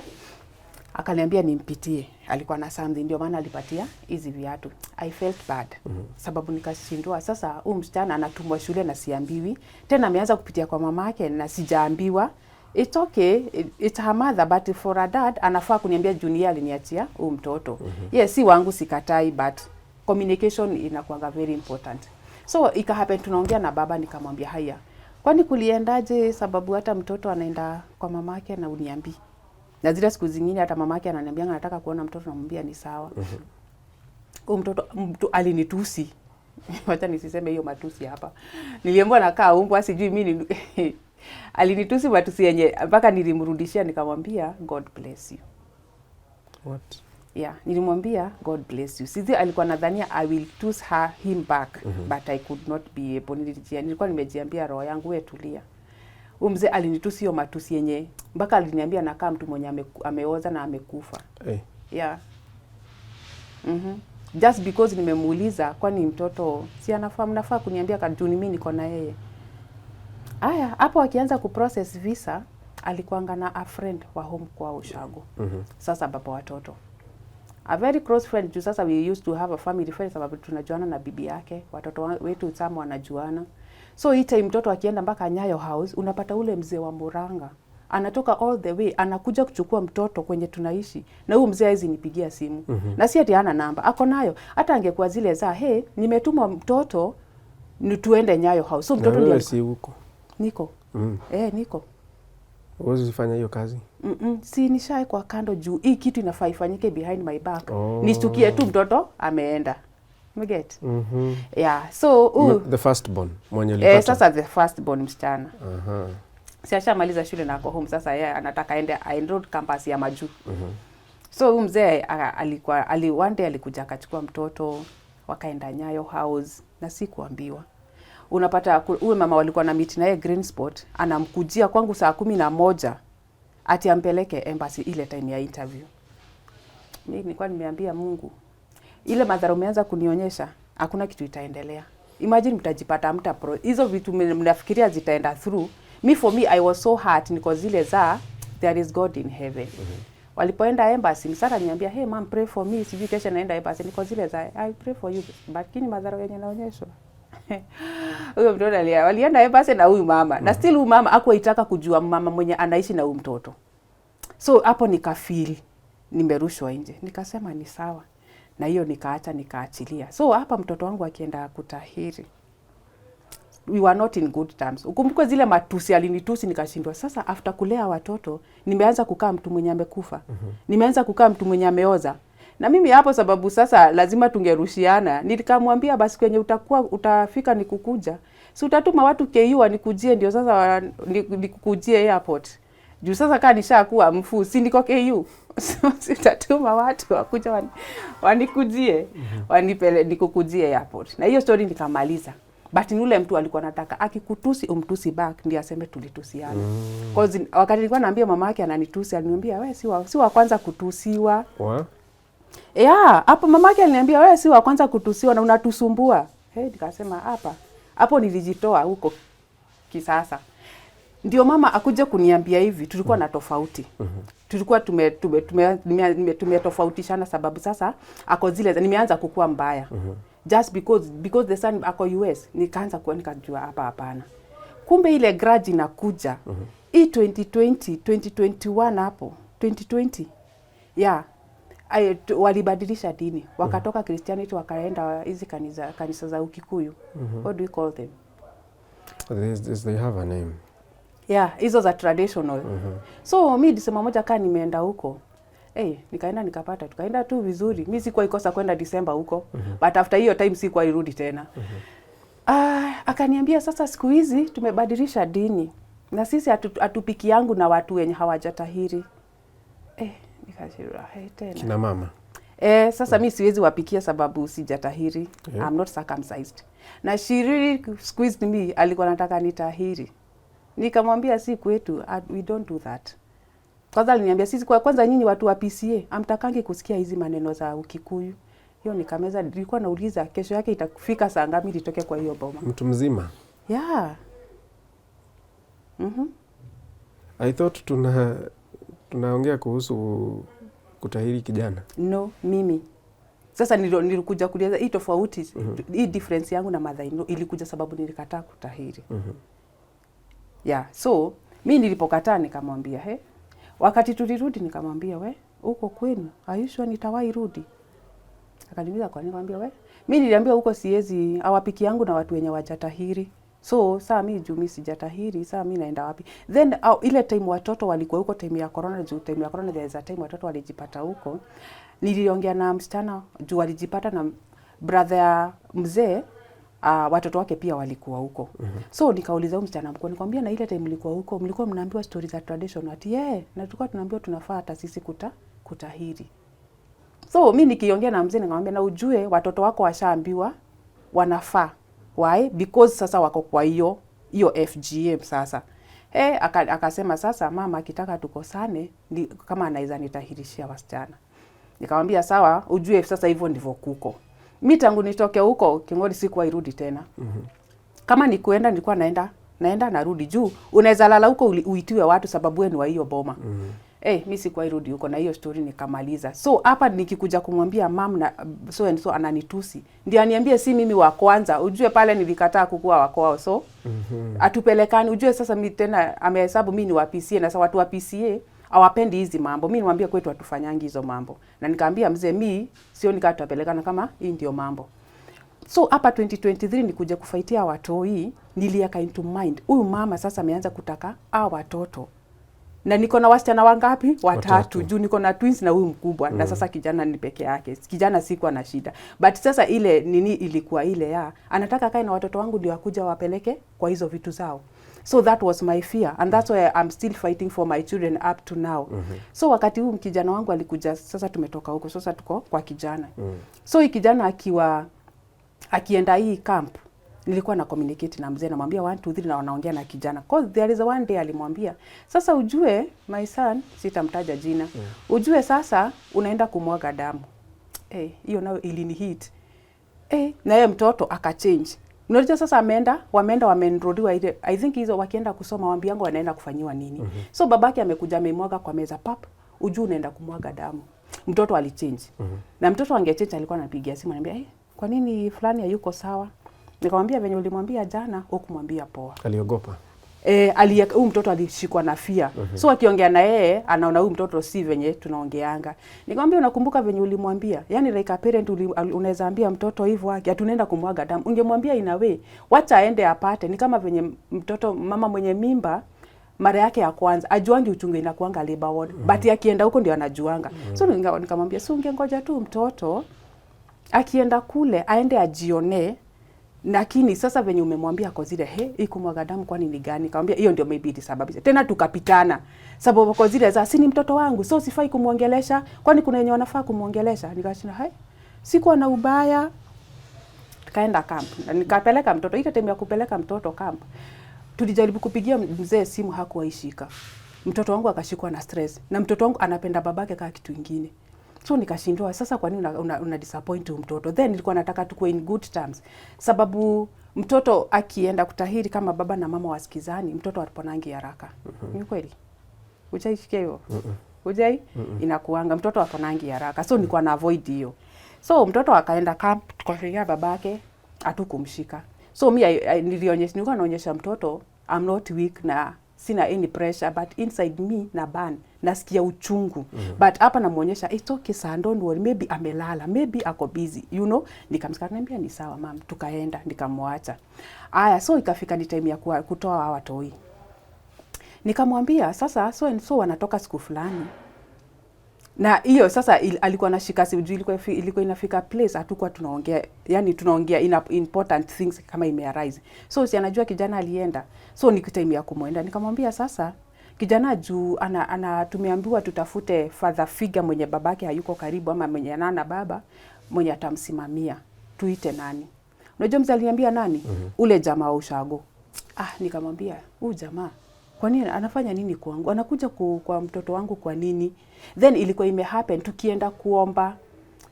Akaniambia nimpitie. Alikuwa na something ndio maana alipatia hizi viatu. I felt bad. Sababu nikashindwa sasa msichana anatumwa shule na siambiwi. Tena ameanza kupitia kwa mamake na sijaambiwa. It's okay, it's her mother, but for a dad anafaa kuniambia junior aliniachia mtoto. Yes, si wangu sikatai, but communication inakuanga very important. So ika happen tunaongea na baba, nikamwambia haya, kwani kuliendaje? Sababu hata mtoto anaenda kwa mamake na uniambi. Na zile siku zingine hata mamake ananiambia anataka kuona mtoto, namwambia ni sawa. Mtu alinitusi Wacha nisiseme hiyo matusi hapa. Niliambiwa nakaa umbwa sijui mimi alinitusi matusi yenye mpaka nilimrudishia nikamwambia God bless you. What? Yeah, nilimwambia God bless you. Sisi alikuwa nadhania I will tusi him back, but I could not be able. Nilikuwa nimejiambia roho yangu wewe tulia. Huyo mzee alinitusi hiyo matusi yenye mpaka aliniambia nakaa mtu mwenye ameoza na amekufa. Hey. Yeah. Just because nimemuuliza kwani mtoto si mnafaa kuniambia kaduni mimi niko na yeye. Aya, hapo akianza kuprocess visa alikuanga na a friend wa home kwa Ushago. Sasa baba watoto. A very close friend juu sasa we used to have a family friend sababu tunajuana na bibi yake, watoto wetu Samu wanajuana. So hii time mtoto akienda mpaka Nyayo House unapata ule mzee wa Muranga anatoka all the way anakuja kuchukua mtoto kwenye tunaishi na huyu mzee hizi nipigia simu. Na si ati hana namba, ako nayo. Hata angekuwa zile za nimetumwa mtoto ni tuende Nyayo House. So mtoto ndiye si huko. Niko. Niko. Uwezi kufanya hiyo kazi? Si nishai kwa kando juu hii kitu inafaa ifanyike behind my back. Nishtukie tu mtoto ameenda. Get? Yeah, so the first born mwenye alipata. Sasa the first born msichana. Si ashamaliza shule na ako home sasa yeye anataka enroll campus ya Maju. So huyu mzee alikuwa one day alikuja akachukua mtoto wakaenda Nyayo House na si kuambiwa. Unapata huyu mama walikuwa na meet na yeye Green Spot anamkujia kwangu saa 11 ati ampeleke embassy ile time ya interview. Mimi nilikuwa nimeambia Mungu ile madhara umeanza kunionyesha hakuna kitu itaendelea. Imagine mtajipata hizo vitu mnafikiria zitaenda through. For me I was so hurt niko zile za there is God in heaven. Walipoenda embassy msara niambia hey mom pray for me sijui kesho naenda embassy niko zile za I pray for you but kini madhara yenye naonyeshwa. Huyo mtoto walienda embassy na huyu mama na still huyu mama hakuitaka kujua mama mwenye anaishi na huyu mtoto. So hapo nikafeel nimerushwa nje. Nikasema ni sawa. Na hiyo nikaachilia. So hapa mtoto wangu akienda kutahiri. We were not in good terms. Ukumbuke zile matusi alinitusi nikashindwa. Sasa after kulea watoto nimeanza kukaa mtu mwenye amekufa. Nimeanza kukaa mtu mwenye ameoza. Na mimi hapo sababu sasa lazima tungerushiana. Nikamwambia basi kwenye utafika nikukuja. Si utatuma watu KU wanikujie ndio sasa nikukujie airport. Juu sasa kaa nishakuwa mfu si niko KU. Sitatuma watu wakuja wanikujie wanipele nikukujie airport. Na hiyo story nikamaliza. But yule mtu alikuwa anataka akikutusi umtusi back ndiye aseme tulitusiana. Cause wakati nilikuwa naambia mama yake ananitusi aliniambia wewe si wa kwanza kutusiwa. Yeah, hapo mama yake aliniambia wewe si wa kwanza kutusiwa na unatusumbua. Nikasema hapo nilijitoa huko kisasa. Ndio mama akuje kuniambia hivi tulikuwa na tofauti. Tulikuwa tumetofautishana sababu sasa ako zile nimeanza kukua mbaya. Just because the son ako US nikaanza nikajua hapana. Kumbe ile grudge inakuja. Hii 2021 hapo 2020. Yeah. Walibadilisha dini. Wakatoka Christianity wakaenda hizi kanisa za Ukikuyu. What do you call them? They have a name. Yeah, hizo za traditional. So mimi Disemba moja kaa nimeenda huko. Nikaenda nikapata tukaenda tu vizuri. Mimi sikuwa ikosa kwenda Disemba huko. But after hiyo time sikuwa irudi tena. Akaniambia sasa siku hizi tumebadilisha dini. Na sisi hatupiki yangu na watu wenye hawajatahiri. Nikashirura tena. Kina mama. Sasa mimi siwezi wapikia sababu sijatahiri. I'm not circumcised. Na shiriri squeezed me alikuwa anataka nitahiri. Nikamwambia si kwetu, we don't do that. Kwanza aliniambia sisi kwanza nyinyi watu wa PCA amtakangi kusikia hizi maneno za Ukikuyu. Hiyo nikameza nilikuwa nauliza kesho yake itakufika saa ngapi litoke kwa hiyo boma. Mtu mzima? Yeah. I thought tunaongea kuhusu kutahiri kijana. No, mimi. Sasa nilikuja kueleza hii tofauti, hii difference yangu na mother ilikuja sababu nilikataa kutahiri. Yeah, so mimi nilipokataa nikamwambia wakati tulirudi nikamwambia uko kwenu Aisha nitawahi rudi. Akaniuliza kwa nini? Nikamwambia mimi niliambia huko siwezi awapiki yangu na watu wenye wajatahiri. So saa mimi juu mimi sijatahiri, saa mimi naenda wapi? Then ile time watoto walikuwa huko time ya corona, juu time ya corona there is a time watoto walijipata huko. Niliongea na msichana juu walijipata na brother ya mzee watoto wake pia walikuwa huko. So nikauliza huyu msichana mkuu, nikamwambia na ile time mlikuwa huko, mlikuwa mnaambiwa stories za tradition? Ati na tulikuwa tunaambiwa tunafaa hata sisi kutahiri. So mimi nikiongea na mzee nikamwambia, na ujue watoto wako washaambiwa wanafaa. Why? Because sasa wako kwa hiyo FGM sasa. Akasema sasa mama akitaka tukosane kama anaweza nitahirishia wasichana. Nikamwambia sawa, ujue sasa hivyo ndivyo kuko. Mimi tangu nitoke huko King'ori sikuwa irudi tena. Kama ni kuenda nilikuwa naenda narudi juu. Unaweza lala huko uitiwe watu sababu wewe ni wa hiyo boma. Mimi sikuwa irudi huko na hiyo story nikamaliza. So hapa nikikuja kumwambia mam na so and so ananitusi. Ndio aniambie si mimi wa kwanza. Ujue pale nilikataa kukua wako wao. So atupelekani. Ujue sasa mimi tena amehesabu mimi ni wa PCA na sasa watu wa PCA hawapendi hizi mambo. Mimi niwaambia kwetu hatufanyangi hizo mambo. Na nikaambia mzee mimi sio nikatupelekana kama hii ndio mambo. So hapa 2023 nikuja kufaitia watoi, niliaka into mind. Huyu mama sasa ameanza kutaka watoto. Na niko na wasichana wangapi? Watatu. Juu niko na twins na huyu mkubwa na sasa kijana ni peke yake. Kijana sikuwa na shida. But sasa ile nini ilikuwa ile anataka kae na watoto wangu ndio akuja wapeleke kwa hizo vitu zao. So that was my fear and that's why I'm still fighting for my children up to now. So wakati huu kijana wangu alikuja, sasa tumetoka huko, sasa tuko kwa kijana. So hii kijana akienda hii camp, nilikuwa na communicate na mzee, namwambia 1 2 3 na wanaongea na kijana. Cause there is one day alimwambia, sasa ujue my son, sitamtaja jina. Ujue sasa unaenda kumwaga damu. Hiyo nayo ilini hit. Na yeye mtoto akachange. Unajua sasa wamenrodiwa ile, I think hizo wakienda kusoma waambiango wanaenda kufanyiwa nini. So babake amekuja amemwaga kwa meza pap, ujue unaenda kumwaga damu. Mtoto alichange. Na mtoto angechange alikuwa anapigia simu ananiambia, kwa nini fulani hayuko sawa? Nikamwambia venye ulimwambia jana, hukumwambia poa. Aliogopa. Huyu mtoto alishikwa na fear. So akiongea na yeye anaona huyu mtoto si venye tunaongeanga. Nikamwambia unakumbuka venye ulimwambia? Yaani like a parent unaweza ambia mtoto hivyo haki tunaenda kumwaga damu. Ungemwambia in a way, wacha aende apate. Ni kama venye mtoto mama mwenye mimba mara yake ya kwanza ajuangi uchungu inakuanga labor ward. But akienda huko ndio anajuanga. So nikamwambia si ungengoja tu mtoto akienda kule aende ajione. Lakini sasa venye umemwambia kwa zile hii kumwaga damu kwani ni gani? Nikamwambia hiyo ndio maybe ilisababisha. Tena tukapitana. Sababu kwa zile si ni mtoto wangu, so sifai kumuongelesha, kwani kuna wenye wanafaa kumuongelesha. Nikashinda sikuwa na ubaya. Kaenda camp. Na nikapeleka mtoto, ile time ya kupeleka mtoto camp. Tulijaribu kupigia mzee simu hakuwaishika. Mtoto wangu akashikwa na stress. Na mtoto wangu anapenda babake kama kitu kingine. So nikashindwa sasa kwa nini una disappoint mtoto. Then nilikuwa nataka tukue in good terms. Sababu mtoto akienda kutahiri kama baba na mama wasikizani, mtoto ataponangi haraka. Ni kweli? Ujaisikia hiyo? Ujai? Inakuanga mtoto aponangi haraka. So nilikuwa na avoid hiyo. So mtoto akaenda camp tukafikia babake hatukumshika. So mimi nilikuwa naonyesha mtoto I'm not weak na sina any pressure but inside me na ban nasikia uchungu. But hapa namuonyesha it's okay son, don't worry, maybe amelala, maybe ako busy, you know. Nikamsikia ni sawa mama, tukaenda nikamwacha. So ikafika ni time ya kutoa watoi. Nikamwambia sasa so wanatoka siku fulani. Na hiyo sasa alikuwa anashika simu, ilikuwa inafika place hatukuwa tunaongea, yani tunaongea important things kama imearise. So si anajua kijana alienda. So ni time ya kumwenda. Nikamwambia sasa kijana juu tumeambiwa tutafute father figure mwenye babake hayuko karibu ama mwenye nana baba mwenye atamsimamia. Tuite nani? Unajua mzee aliniambia nani? Ule jamaa wa ushago. Nikamwambia huyu jamaa kwa nini anafanya nini kwangu? Anakuja kwa mtoto wangu kwa nini? Then ilikuwa imehappen tukienda kuomba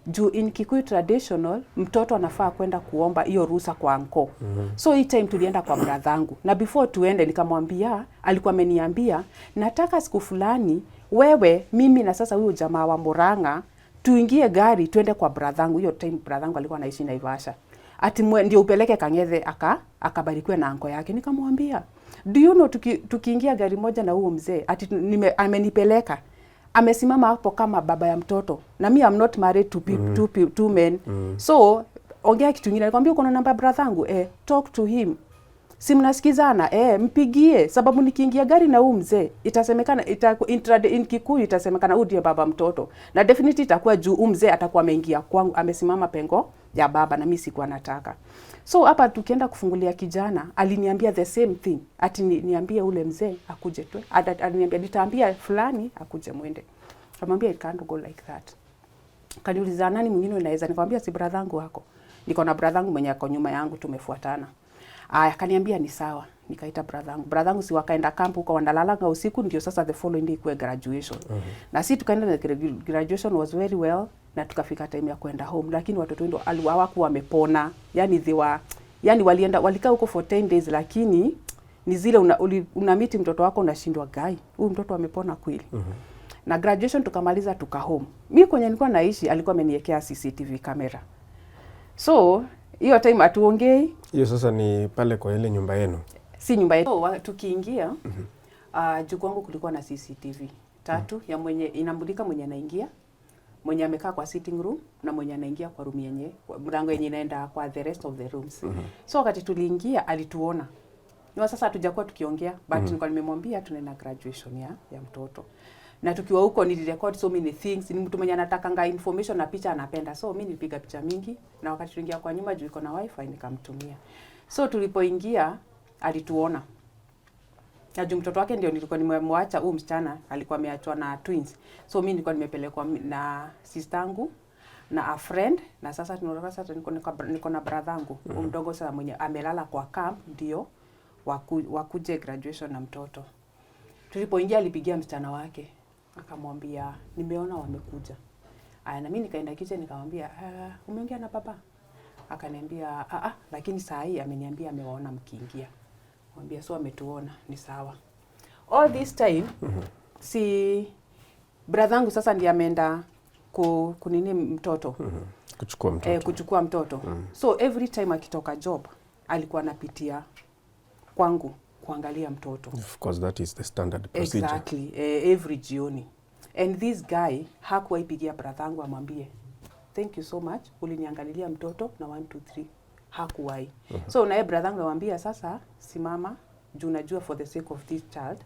juu in Kikuyu traditional mtoto anafaa kwenda kuomba hiyo ruhusa kwa anko. So hii time tulienda kwa bradhangu. Na before tuende nikamwambia, alikuwa ameniambia nataka siku fulani wewe mimi na sasa huyo jamaa wa Murang'a tuingie gari tuende kwa bradhangu. Hiyo time bradhangu alikuwa anaishi Naivasha. Ati ndio upeleke Kang'ethe akabarikiwe na anko yake. Nikamwambia do you know tukiingia gari moja na huyo mzee ati amenipeleka amesimama hapo kama baba ya mtoto na mimi I'm not married to two men. So ongea kitu kingine, nikwambia uko na namba bradhangu talk to him, si mnasikizana mpigie, sababu nikiingia gari na huyo mzee itasemekana in Kikuyu itasemekana huyu ndiye baba mtoto na definitely itakuwa juu huyo mzee atakuwa ameingia kwangu amesimama pengo ya baba na mimi sikuwa nataka. So hapa tukienda kufungulia kijana, aliniambia the same thing. Ati niambie ule mzee akuje tu. Aliniambia nitaambia fulani akuje mwende. Akamwambia it can't go like that. Kaniuliza nani mwingine unaweza? Nikamwambia si brother yangu wako. Niko na brother yangu mwenye ako nyuma yangu tumefuatana. Aya, kaniambia ni sawa. Nikaita brother yangu. Brother yangu si wakaenda camp huko wanalalaga usiku, ndio sasa the following day kwa graduation. Na sisi tukaenda na graduation was very well na tukafika time ya kwenda home, lakini watoto ndio hawakuwa wamepona. Yani walikaa huko for 10 days, lakini ni zile una meet mtoto wako unashindwa gai. Huyu mtoto amepona kweli. Na graduation tukamaliza tuka home. Mimi kwenye nilikuwa naishi alikuwa ameniwekea CCTV camera. So, hiyo time atuongei. Hiyo sasa ni pale kwa ile nyumba yenu. Si nyumba yetu. So, tukiingia juu kwangu kulikuwa na CCTV 3 ya mwenye inamulika mwenye anaingia, mwenye amekaa kwa sitting room na mwenye anaingia kwa room yenye mlango yenye inaenda kwa the rest of the rooms. So wakati tuliingia alituona. Ni sasa hatujakuwa tukiongea, but nilikuwa nimemwambia tunaenda graduation ya mtoto. Na tukiwa huko nilirecord so many things. Ni mtu mwenye anatakanga information na picha anapenda. So mimi nilipiga picha mingi na wakati tuliingia kwa nyumba juu iko na wifi nikamtumia. So tulipoingia alituona. Na juu mtoto wake ndio nilikuwa nimemwacha, huyu msichana alikuwa ameachwa na twins. So mimi nilikuwa nimepelekwa na sistangu na a friend, na sasa tunataka sasa niko na brother yangu mdogo sasa mwenye amelala kwa camp ndio wakuje graduation na mtoto. Tulipoingia alipigia msichana wake akamwambia nimeona wamekuja. Aya, na mimi nikaenda kitchen nikamwambia umeongea na baba? Akaniambia lakini saa hii ameniambia amewaona mkiingia. Mwambia so ametuona ni sawa. All this time si brother yangu sasa ndiye ameenda kunini mtoto. Kuchukua mtoto. Kuchukua mtoto. So every time akitoka job alikuwa anapitia kwangu kuangalia mtoto. Of course that is the standard procedure. Exactly. Every jioni. And this guy hakuwahi pigia brother yangu amwambie thank you so much uliniangalilia mtoto na 1 2 3. Hakuwahi. So naye brother yangu anamwambia sasa simama juu najua for the sake of this child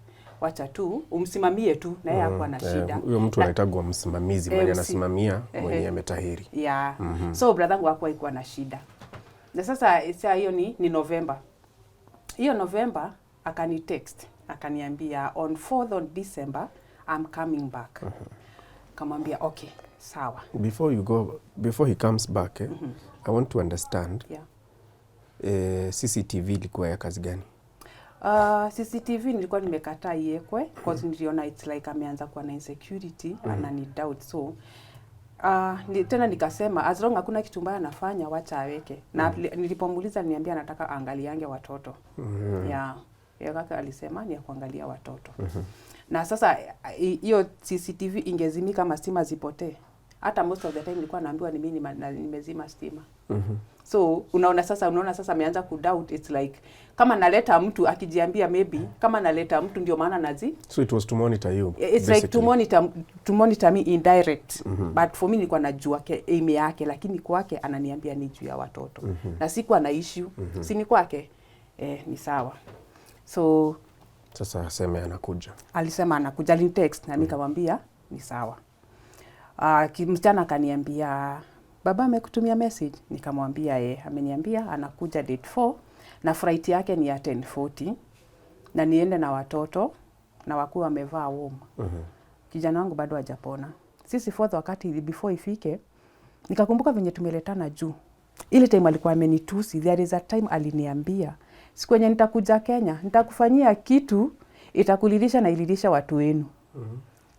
wacha tu umsimamie tu na yeye hakuwa na shida. Huyo mtu anaitagwa msimamizi mwenye anasimamia mwenye ametahiri. Yeah. So brother yangu hakuwahi kuwa na shida. Na sasa hiyo ni November. Hiyo November akani text akaniambia on 4th of December I'm coming back. Kamwambia okay, sawa. Before he comes back, I want to understand. Yeah. CCTV ilikuwa ya kazi gani? CCTV nilikuwa nimekataa iwekwe because niliona it's like ameanza kuwa na insecurity na ni doubt. So tena nikasema as long hakuna kitu mbaya anafanya wacha aweke. Na nilipomuuliza niambia nataka angaliange watoto. Yeah. Yeye kaka alisema ni ya kuangalia watoto. Na sasa hiyo CCTV ingezimika kama stima zipotee. Hata most of the time nilikuwa naambiwa ni mimi nimezima stima. So unaona sasa ameanza kudoubt. It's like kama naleta mtu akijiambia maybe kama naleta mtu ndio maana so it was to monitor you. It's basically like to monitor me indirect. But for me nilikuwa najua aim yake, lakini kwake ananiambia ni juu ya watoto. Na siku ana issue si ni kwake ni sawa. So sasa aseme anakuja. Alisema anakuja, alinitext na nikamwambia ni sawa. Msichana akaniambia baba amekutumia message, nikamwambia ameniambia anakuja date 4 na flight yake ni ya 10:40 na niende na watoto na wakuwa wamevaa warm. Kijana wangu bado hajapona. Sisi 4th wakati before ifike nikakumbuka venye tumeletana juu. Ile time alikuwa amenitusi, there is a time aliniambia siku yenye nitakuja Kenya nitakufanyia kitu itakulilisha na ililisha watu wenu.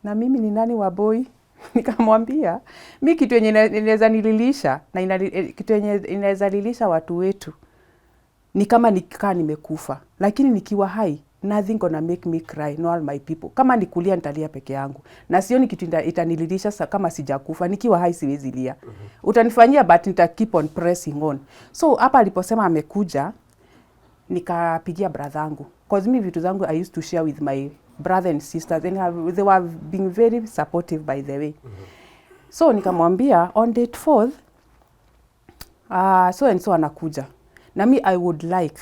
Na mimi ni nani wa boy? Nikamwambia mimi kitu yenye inaweza nililisha na kitu yenye inaweza lilisha watu wetu ni kama nikikaa nimekufa, lakini nikiwa hai nothing gonna make me cry, no all my people. Kama nikulia nitalia peke yangu na sioni kitu itanililisha kama sijakufa. Nikiwa hai siwezi lia. Utanifanyia but nita keep on pressing on. So hapa aliposema amekuja nikapigia brother yangu because mimi vitu zangu I used to share with my brother and sisters and they were being very supportive by the way. So nikamwambia on date 4th so and so anakuja na mi I would like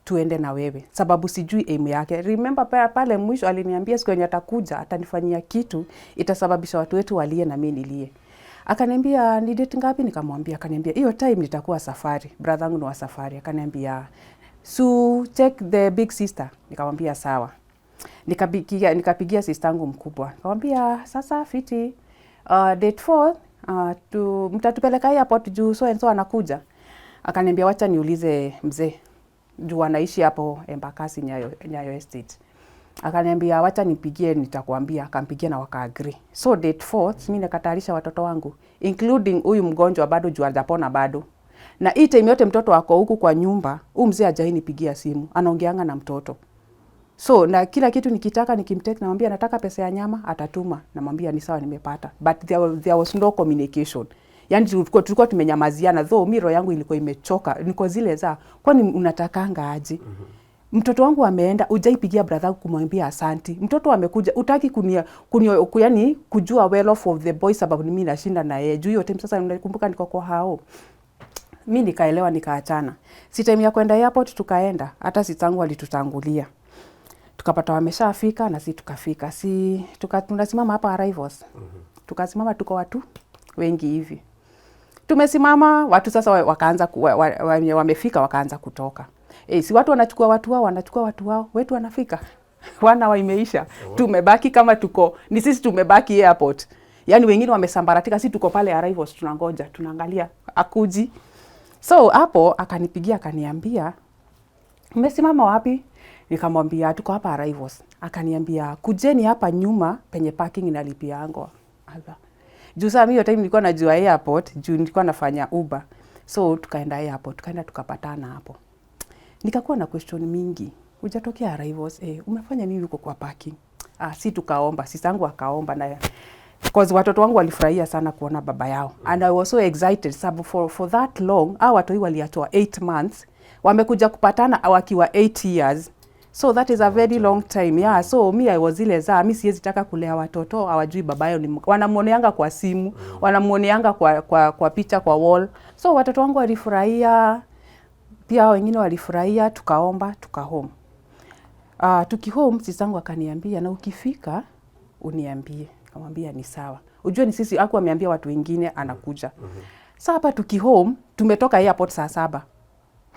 tuende na wewe sababu sijui aim yake. Remember pale mwisho aliniambia siku yenye atakuja atanifanyia kitu itasababisha watu wetu walie na mimi nilie. Akaniambia ni date ngapi? Nikamwambia. Akaniambia hiyo time nitakuwa safari, brother yangu ni wa safari. Akaniambia so check the big sister. Nikamwambia sawa. Nikapigia sister yangu mkubwa. Nikamwambia sasa fiti, date 4 mtatupeleka airport juu so and so anakuja. Akaniambia wacha niulize mzee juu anaishi hapo Embakasi Nyayo Estate. Akaniambia wacha nipigie nitakwambia. Akampigia na waka-agree. So date 4 mimi nikatayarisha watoto wangu including huyu mgonjwa bado juu hajapona bado. Na hii time yote mtoto wako huku kwa nyumba, huyu mzee hajainipigia simu, anaongeanga na mtoto. So na kila kitu nikitaka nikimtext namwambia nataka pesa ya nyama, atatuma, namwambia ni sawa nimepata. But there was no communication. Yaani tulikuwa tumenyamaziana, though miro yangu ilikuwa imechoka. Niko zile za kwani unatakanga aje? Mtoto wangu ameenda, hujaipigia brother kumwambia asanti. Mtoto amekuja, utaki yani kujua well off of the boy sababu mimi nashinda na yeye. Juu hiyo time sasa nakumbuka niko kwa hao. Mimi nikaelewa nikaachana. Si time ya kwenda airport tukaenda, hata sitangu alitutangulia. Tukapata wameshafika na sisi tukafika. Tunasimama hapa arrivals. Tukasimama tuko watu wengi hivi. Tumesimama watu sasa wakaanza wamefika wakaanza kutoka. Si watu wanachukua watu wao, wetu wanafika. Wana imeisha. Tumebaki kama ni sisi tumebaki airport. Yaani wengine wamesambaratika, sisi tuko pale arrivals tunangoja, tunaangalia akuji. So hapo akanipigia akaniambia, "Mmesimama wapi?" Nikamwambia tuko hapa arrivals. Akaniambia, "Kujeni hapa nyuma penye parking inalipia yangu." Juu saa hiyo time nilikuwa najua airport, juu nilikuwa nafanya Uber. So tukaenda airport, tukaenda tukapatana hapo. Nikakuwa na question mingi. Hujatokea arrivals, umefanya nini huko kwa parking? Si tukaomba, sister yangu akaomba na because watoto wangu walifurahia sana kuona baba yao. And I was so excited sababu for that long, watu waliachwa 8 months, wamekuja kupatana wakiwa 8 years. So that is a very long time. Yeah, so me I was ile mimi siwezi taka kulea watoto hawajui baba yao ni wanamuoneanga kwa simu, wanamuoneanga kwa picha kwa wall. So watoto wangu walifurahia, pia wengine walifurahia, tukaomba, home. Tukihome sisangu akaniambia na ukifika uniambie. Nikamwambia ni sawa. Ujue ni sisi hakuwa ameambia watu wengine anakuja. Sasa hapa tukihome tumetoka airport saa 7.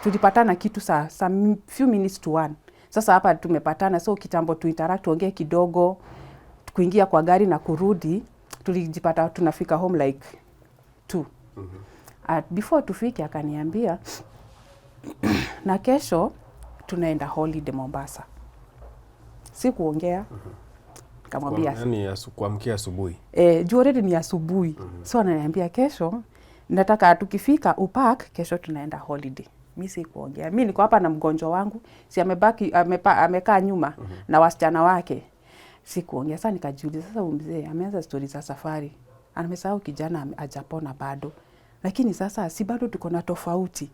Tulipatana kitu saa few minutes to 1. Sasa hapa tumepatana so kitambo tu interact ongee kidogo, kuingia kwa gari na kurudi, tulijipata tunafika home like 2. Before tufike akaniambia na kesho tunaenda holiday Mombasa. Sikuongea. Nikamwambia yani kuamkia asubuhi. Juu already ni asubuhi. So ananiambia kesho nataka tukifika upark kesho tunaenda holiday. Mimi sikuongea. Mimi niko hapa na mgonjwa wangu, si amebaki amekaa nyuma na wasichana wake. Sikuongea. Sasa nikajiuliza sasa mzee ameanza story za safari. Amesahau kijana hajapona bado. Lakini sasa si bado tuko na tofauti.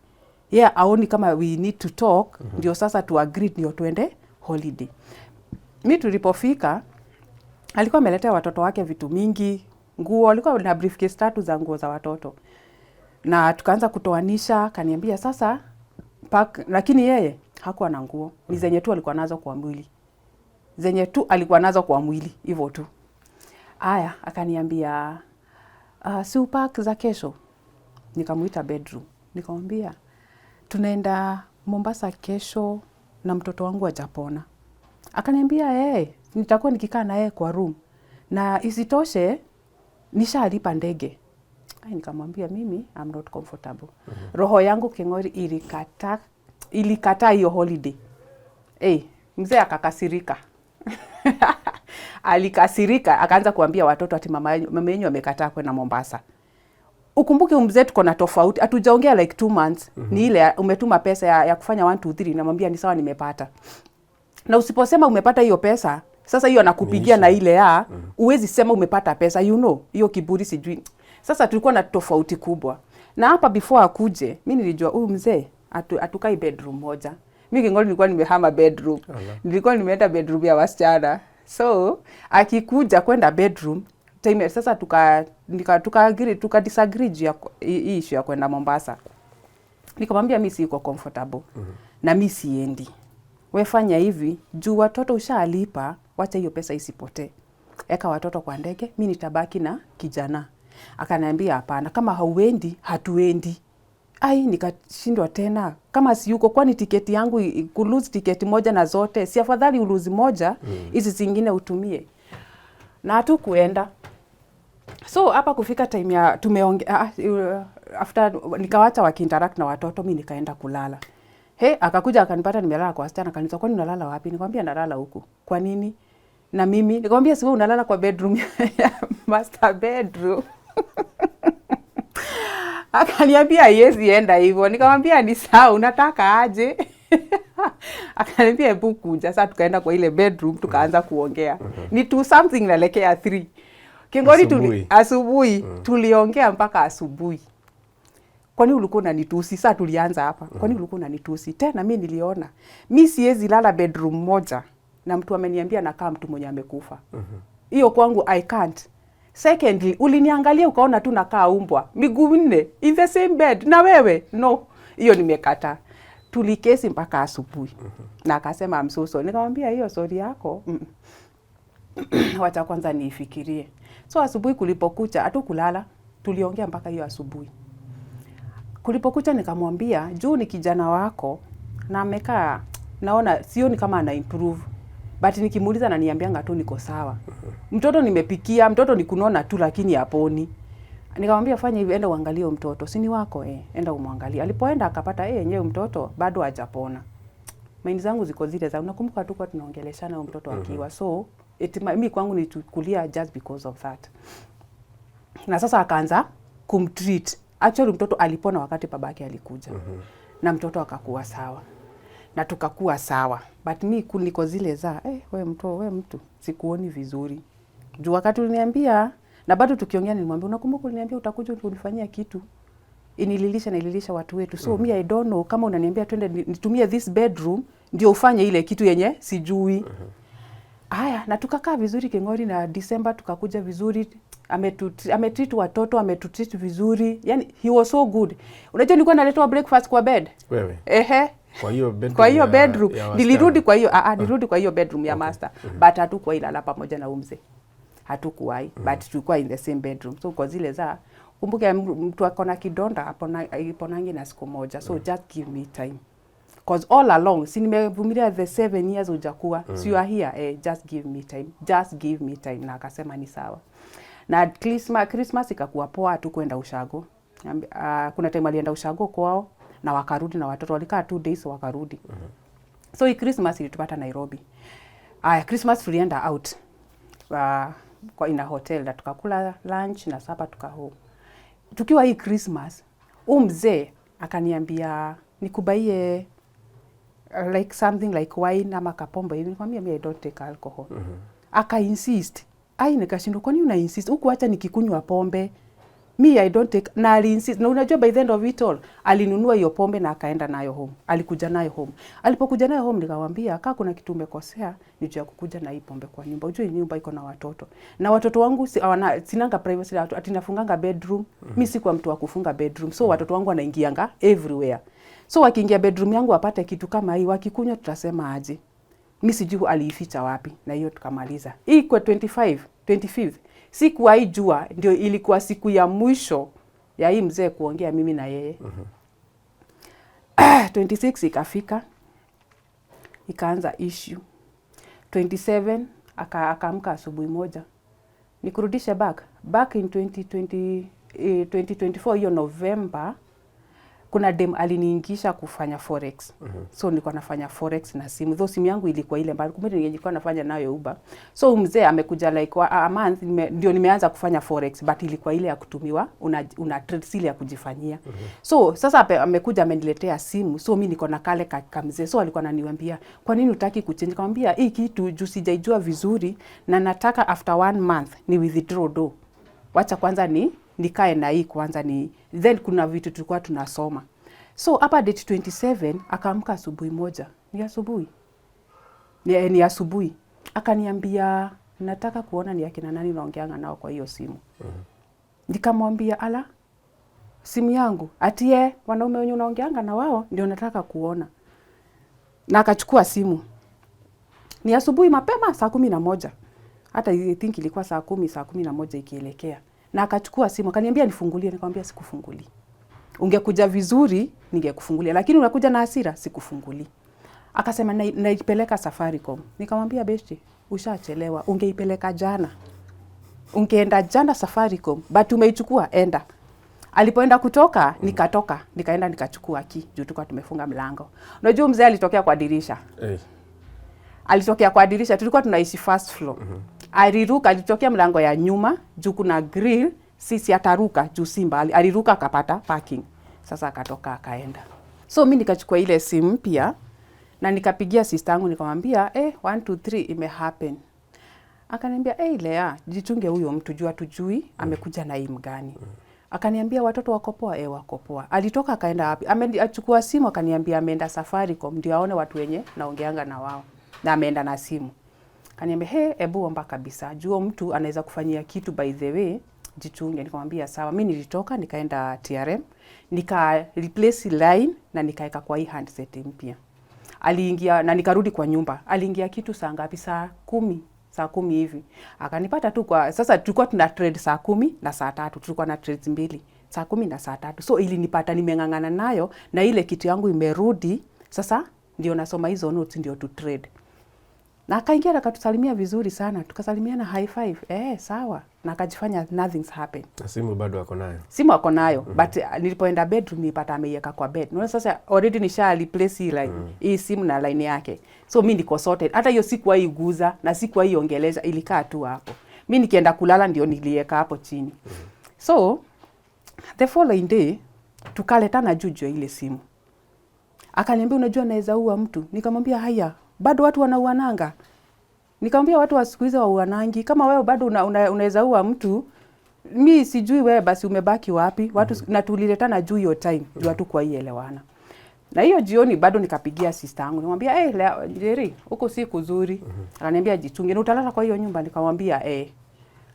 Aoni kama we need to talk, ndio sasa tu agree ndio tuende holiday. Mimi tulipofika alikuwa ameletea watoto wake vitu mingi, nguo, alikuwa na briefcase 3 za nguo za watoto. Na tukaanza kutoanisha, kaniambia sasa lakini yeye hakuwa na nguo. Ni zenye tu alikuwa nazo kwa mwili. Hivyo tu. Akaniambia si upack za kesho. Nikamuita bedroom. Nikamwambia tunaenda Mombasa kesho na mtoto wangu hajapona. Akaniambia nitakuwa nikikaa na yeye kwa room. Na isitoshe nishalipa ndege. Nikamwambia mimi I'm not comfortable. Roho yangu kingori ilikataa hiyo holiday. Mzee akakasirika. Alikasirika, akaanza kuambia watoto ati mama yenu amekataa kwenda Mombasa. Ukumbuke mzee tuko na tofauti. Hatujaongea like 2 months. Ni ile umetuma pesa ya kufanya 1 2 3 namwambia ni sawa nimepata. Na usiposema umepata hiyo pesa, sasa hiyo anakupigia na ile uwezi sema umepata pesa, hiyo kiburi sijui. Sasa tulikuwa na tofauti kubwa. Na hapa before akuje, mimi nilijua huyu mzee atukai bedroom moja. Mimi kingoli nilikuwa nimehama bedroom. Nilikuwa nimeenda bedroom ya wasichana. So, akikuja kwenda bedroom, time sasa tuka disagree hii issue ya kwenda Mombasa. Nikamwambia mimi siko comfortable na mimi siendi. Wewe fanya hivi, juu watoto ushalipa, wacha hiyo pesa isipotee. Eka watoto kwa ndege, mimi nitabaki na kijana. Akaniambia hapana, kama hauendi hatuendi. Ai, nikashindwa tena. Kama si yuko, kwani tiketi yangu kulose tiketi moja na zote, si afadhali uluzi moja hizi zingine utumie. Na hatukuenda. So hapa kufika time ya tumeongea after nikawacha wakiinteract na watoto, mimi nikaenda kulala. Akakuja akanipata nimelala kwa wasichana, akaniuliza kwani unalala wapi? Nikamwambia nalala huku. Kwa nini? Na mimi nikamwambia si wewe unalala kwa bedroom ya master bedroom. Akaniambia haiwezi enda hivyo. Nikamwambia ni sawa, unataka aje? Akaniambia hebu kuja. Sasa tukaenda kwa ile bedroom tukaanza kuongea. Ni tu something naelekea 3. Kingori asubuhi tuliongea mpaka asubuhi. Kwani ulikuwa unanitusi? Sasa tulianza hapa. Kwani ulikuwa unanitusi? Tena mimi niliona. Mimi siwezi lala bedroom moja na mtu ameniambia nakaa mtu mwenye amekufa. Hiyo kwangu I can't. Secondly, uliniangalia ukaona tu nakaa umbwa, miguu 4 in the same bed na wewe. No, hiyo nimekata. Tulikesi mpaka asubuhi. Na akasema I'm so sorry. Nikamwambia hiyo sorry yako. Wacha kwanza niifikirie. So asubuhi kulipokucha hatukulala, tuliongea mpaka hiyo asubuhi. Kulipokucha nikamwambia, juu ni kijana wako na amekaa, naona sioni kama ana improve. But nikimuuliza ananiambianga tu niko sawa. Mtoto nimepikia, mtoto ni kunona tu lakini haponi. Nikamwambia fanya hivi, enda uangalie mtoto. Si ni wako enda umwangalie. Alipoenda akapata yenyewe mtoto bado hajapona. Maini zangu ziko zile za unakumbuka tu kwa tunaongeleshana mtoto akiwa. So mimi kwangu nitukulia just because of that. Na sasa akaanza kumtreat. Actually mtoto alipona wakati babake alikuja. Na mtoto akakuwa sawa. Na tukakuwa sawa. But mimi niko zile za wewe mtu sikuoni vizuri. Juu wakati uliniambia na bado tukiongea nilimwambia unakumbuka uliniambia utakuja kunifanyia kitu. Inililisha watu wetu. So mimi I don't know kama unaniambia twende nitumie this bedroom ndio ufanye ile kitu yenye sijui. Haya, na tukakaa vizuri Kingori, na December tukakuja vizuri. Ametreat watoto, ametreat vizuri. Yani he was so good. Unajua nilikuwa naletewa breakfast kwa bed. Wewe. Kwa hiyo bedroom nilirudi kwa hiyo nilirudi kwa hiyo bedroom ya master. But hatukuwa ilala pamoja na umze. Hatukuwai, but tulikuwa in the same bedroom. So kwa zile za kumbuka mtu akona kidonda iponangi na siku moja. So just give me time. Cause all along si nimevumilia the 7 years hujakuwa. So you are here, just give me time. Just give me time. Na akasema ni sawa. Na Christmas ikakuwa poa, hatukwenda ushago. Kuna time alienda ushago kwao na wakarudi na watoto walikaa 2 days wakarudi. So hii Christmas ilitupata Nairobi. Christmas tulienda out kwa ina hotel na tukakula lunch na supper tuka home. Tukiwa hii Christmas, mzee akaniambia nikubaie like something like wine ama kapombe hivi. Nikamwambia mimi I don't take alcohol. Aka insist. Nikashindwa kwani una insist? Huku acha nikikunywa pombe. Me I don't take, na insist. Na unajua by the end of it all alinunua hiyo pombe na akaenda nayo home. Alikuja nayo home. Alipokuja nayo home nikamwambia kama kuna kitu umekosea ni juu ya kukuja na hii pombe kwa nyumba. Unajua nyumba iko na watoto. Na watoto wangu sinanga privacy, ati nafunganga bedroom. Mimi si kwa mtu wa kufunga bedroom. So watoto wangu wanaingianga everywhere. So wakiingia bedroom yangu wapate kitu kama hii, wakikunywa tutasema aje. Mimi sijui aliificha wapi, na hiyo tukamaliza. Hii kwa 25th. Siku haijua ndio ilikuwa siku ya mwisho ya hii mzee kuongea mimi na yeye. 26 ikafika. Ikaanza issue. 27 akaamka asubuhi moja. Nikurudishe back in 2024 hiyo November. Kuna dem aliniingisha kufanya forex. So nilikuwa nafanya forex na simu. Though simu yangu ilikuwa ile mbali, kumbe nilikuwa nafanya nayo Uber. So mzee amekuja like a month ndio nimeanza kufanya forex, but ilikuwa ile ya kutumiwa una trade sile ya kujifanyia. So sasa amekuja ameniletea simu. So mimi niko na kale kamzee. So alikuwa ananiambia, "Kwa nini hutaki kuchange?" Nikamwambia, "Hii kitu juu sijaijua vizuri na nataka after 1 month ni withdraw do. Wacha kwanza nikae na hii kwanza then kuna vitu tulikuwa tunasoma." So hapa date 27 akaamka asubuhi moja. Ni asubuhi. Akaniambia nataka kuona ni akina nani naongeanga nao kwa hiyo simu. Nikamwambia ala, simu yangu ati wanaume wenye unaongeanga na wao ndio nataka kuona. Na akachukua simu. Ni asubuhi mapema saa 11. Hata I think ilikuwa saa 10, saa 11 ikielekea. Na akachukua simu, akaniambia nifungulie, nikamwambia sikufunguli. Ungekuja vizuri ningekufungulia, lakini unakuja na hasira, sikufunguli. Akasema naipeleka Safaricom. Nikamwambia besti, ushachelewa, ungeipeleka jana. Ungeenda jana Safaricom, but umeichukua, enda. Alipoenda kutoka, nikatoka, nikaenda nikachukua key, juu tulikuwa tumefunga mlango. Unajua mzee alitokea kwa dirisha. Alitokea kwa dirisha, tulikuwa tunaishi first floor. Aliruka, alitokea mlango ya nyuma, juu kuna grill, sisi ataruka, juu simba. Aliruka akapata parking. Sasa akatoka akaenda. So mimi nikachukua ile simu mpya na nikapigia sister yangu nikamwambia 1 2 3 imehappen. Akaniambia Lea, jichunge huyo mtu, jua tujui amekuja na aim gani. Akaniambia watoto wako poa, wako poa. Alitoka akaenda wapi? Achukua simu akaniambia ameenda Safaricom ndio aone watu wenye naongeanga na wao. Na ameenda na simu. Akaniambia hebu omba kabisa. Jua mtu anaweza kufanyia kitu, by the way, jichunge. Nikamwambia sawa. Mimi nilitoka nikaenda TRM, nika replace line na nikaeka kwa hii handset mpya. Aliingia na nikarudi kwa nyumba. Aliingia kitu saa ngapi? Saa 10 hivi. Akanipata tu kwa sasa tulikuwa tuna trade saa 10 na saa 3. Tulikuwa na trades mbili, saa 10 na saa 3. So ilinipata nimengangana nayo na ile kitu yangu imerudi. Sasa ndio nasoma hizo notes ndio tu trade. Na akaingia akatusalimia vizuri sana. Tukasalimiana high five. Sawa. Na akajifanya nothing's happened. Na simu bado ako nayo. Simu ako nayo, but nilipoenda bedroom nilipata ameiweka kwa bed. Unaona sasa already nisha replace hii line, hii simu na line yake. So mimi niko sorted. Hata hiyo sikuwa iguza na sikuwa iongeleza, ilikaa tu hapo. Mimi nikienda kulala ndio niliweka hapo chini. So the following day tukaletana juju ile simu. Akaniambia unajua naweza ua mtu. Nikamwambia haya, bado watu wanauananga. Nikamwambia watu wa siku hizo wauanangi. Kama wewe bado unaweza ua mtu, mimi sijui wewe basi umebaki wapi. Watu na tuliletana juu hiyo time, juu watu kwa ielewana. Na hiyo jioni bado nikapigia sister yangu. Nikamwambia Jerry, huko si kuzuri. Akaniambia jichunge, na utalala kwa hiyo nyumba. Nikamwambia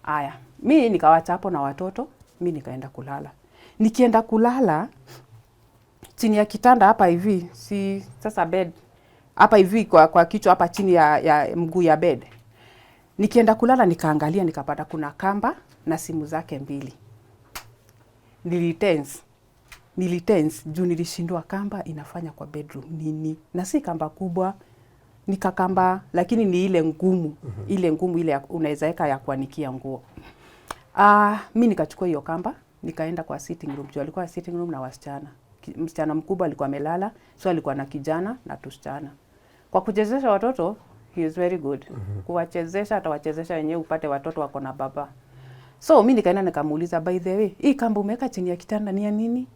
haya. Mimi nikawacha hapo na watoto, mimi nikaenda kulala. Nikienda kulala chini ya kitanda hapa hivi, si sasa bed hapa hivi kwa kichwa hapa chini ya mguu ya bed. Nikienda kulala nikaangalia nikapata kuna kamba na simu zake mbili. Nilitense juu nilishindwa kamba inafanya kwa bedroom nini. Na si kamba kubwa, nikakamba lakini ni ile ngumu, ile ngumu ile unaweza weka ya kuanikia nguo. Mimi nikachukua hiyo kamba, nikaenda kwa sitting room. Juu alikuwa sitting room na wasichana. Msichana mkubwa alikuwa amelala, so alikuwa na kijana na tusichana. Kwa kuchezesha watoto, he is very good. Kuwachezesha atawachezesha wenyewe upate watoto wako na baba. So mimi nikaenda nikamuuliza, by the way, hii kamba umeweka chini ya kitanda ni ya nini?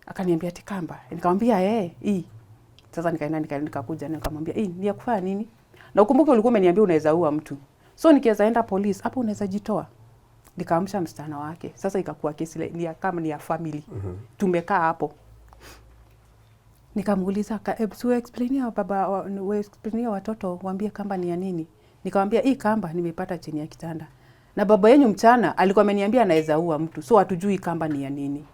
Akaniambia ati kamba. Nikamwambia hii. Sasa nikaenda nikakuja nikamwambia ni ya kufanya nini? Na ukumbuke ulikuwa umeniambia unaweza ua mtu. So nikiweza enda police, hapo unaweza jitoa. Nikaamsha msichana wake. Sasa ikakuwa kesi kama ni ya family. Tumekaa hapo. Nikamuuliza, explainia baba, explainia watoto, waambie kamba ni ya nini? Nikamwambia hii kamba nimepata chini ya kitanda. Na baba yenu mchana alikuwa ameniambia anaweza ua mtu. So hatujui kamba ni ya nini.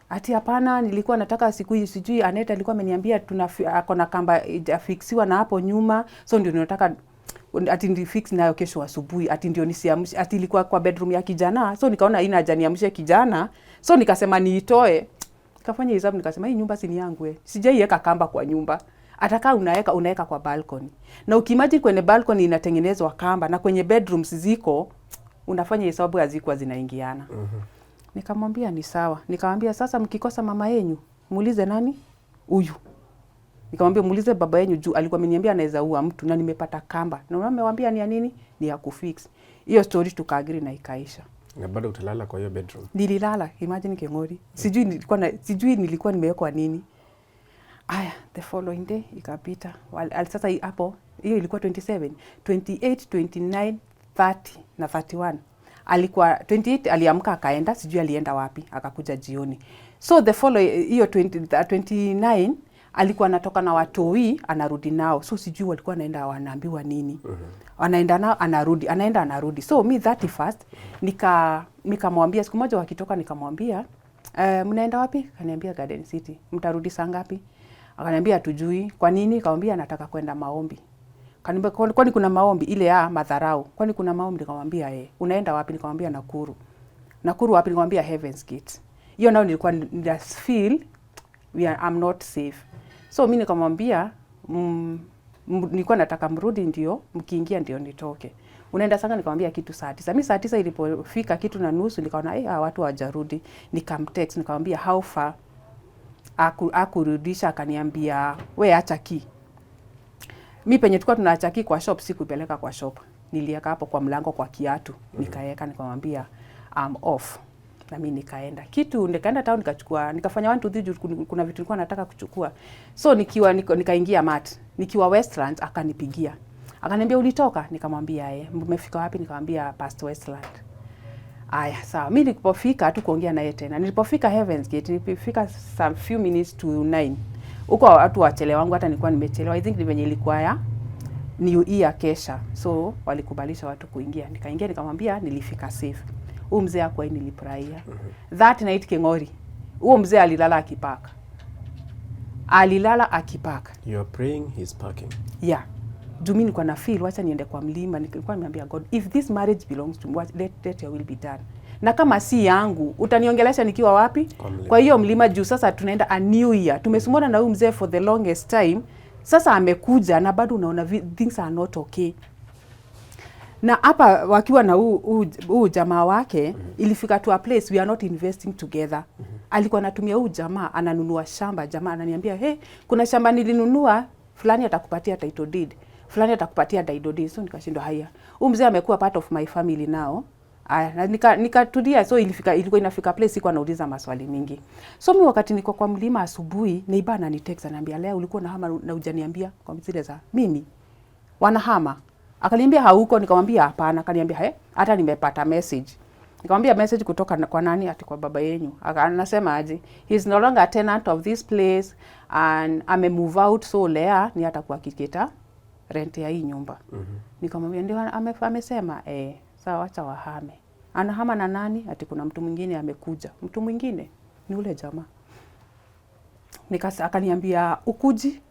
Ati hapana, nilikuwa nataka siku hii sijui Aneta alikuwa ameniambia ako na kamba ijafixiwa na hapo nyuma. So ndio nataka ati ndi fix nayo kesho asubuhi. Ati ndio nisiamshe, ati ilikuwa kwa bedroom ya kijana. So nikaona ina haja niamshe kijana. So nikasema niitoe. Nikafanya hesabu nikasema hii nyumba si ni yangu Sijaiweka kamba kwa nyumba. Ataka unaweka kwa balcony. Na ukimagine kwenye balcony inatengenezwa kamba na kwenye bedrooms ziko, unafanya hesabu hazikuwa zinaingiana. Nikamwambia ni sawa. Nikamwambia sasa mkikosa mama yenu, muulize nani? Huyu. Nikamwambia muulize baba yenu juu alikuwa ameniambia anaweza ua mtu na nimepata kamba. Na unamwambia ni ya nini? Ni ya kufix. Hiyo story tukaagree na ikaisha. Na bado utalala kwa hiyo bedroom? Nililala, imagine kengori. Sijui nilikuwa nimewekwa nini. The following day ikapita. Sasa hapo hiyo ilikuwa 27, 28, 29, 30 na 31. Alikuwa 28 aliamka akaenda, sijui alienda wapi, akakuja jioni. So the following hiyo 29 alikuwa anatoka na watoi anarudi nao. So sijui walikuwa wanaenda wanaambiwa nini. Anaenda nao anarudi, anaenda anarudi. So me 31st nikamwambia siku moja wakitoka nikamwambia mnaenda wapi? Akaniambia Garden City. Mtarudi saa ngapi? Akaniambia hatujui. Kwa nini? Nikamwambia nataka kwenda maombi. Akaniambia kwani kuna maombi ile ya madharau? Kwani kuna maombi? Nikamwambia unaenda wapi? Nikamwambia Nakuru. Nakuru wapi? Nikamwambia Heaven's Gate. Hiyo nao nilikuwa nina feel I'm not safe. So mimi nikamwambia nilikuwa nataka mrudi ndio mkiingia ndio nitoke. Unaenda sanga? Nikamwambia kitu saa 9. Mimi saa 9 ilipofika kitu na nusu nikaona watu hawajarudi. Nikamtext nikamwambia how far, akurudisha akaniambia we acha key. Mimi penye tulikuwa tunaacha key kwa shop sikuipeleka kwa shop. Niliweka hapo kwa mlango kwa kiatu. Nikaweka nikamwambia I'm off. Na mimi nikaenda. Nikaenda town nikachukua, nikafanya 1 2 3 kuna vitu nilikuwa nataka kuchukua. So nikaingia mat. Nikiwa Westland akanipigia. Akaniambia ulitoka? Nikamwambia umefika wapi? Nikamwambia past Westland. Aya, sawa. Mimi nilipofika tu kuongea naye tena. Nilipofika Heaven's Gate, nilipofika some few minutes to 9. Huko watu wachelewa wangu, hata nilikuwa nimechelewa. I think ni venye ilikuwa ya New Year kesha. So walikubalisha watu kuingia. Nikaingia nikamwambia nilifika safe. Huyo mzee hakuwa nilifurahia. That night King'ori. Huyo mzee alilala akipaka. You are praying, he's parking. Yeah. Juu mimi nilikuwa na feel wacha niende kwa mlima. Nilikuwa nimeambia God, if this marriage belongs to me, let your will be done. Na kama si yangu, utaniongelesha nikiwa wapi? Kwa hiyo mlima juu sasa tunaenda a new year. Tumesumona na huyu mzee for the longest time. Sasa amekuja na bado unaona things are not okay. Na hapa wakiwa na huu jamaa wake, ilifika to a place we are not investing together. Alikuwa anatumia huu jamaa, ananunua shamba, jamaa ananiambia, kuna shamba nilinunua, fulani atakupatia title deed, fulani atakupatia title deed. So nikashindwa haya. Huyu mzee amekuwa part of my family now. Aya, nikatulia. So ilikuwa inafika place sikuwa nauliza maswali mingi. So mimi wakati niko kwa mlima asubuhi, neighbor ananitext ananiambia, leo ulikuwa na hama na hujaniambia kwa zile za mimi wanahama. Akaniambia hauko, nikamwambia hapana. Akaniambia hata nimepata message. Nikamwambia message kutoka kwa nani? Ati kwa baba yenu. Anasema aje, he is no longer a tenant of this place and ame move out, so Lea ni atakuwa kiketa rent ya hii nyumba. Nikamwambia ndio amesema sawa, acha wahame. Anahama na nani? Ati kuna mtu mwingine amekuja. Mtu mwingine ni ule jamaa. Akaniambia ukuji.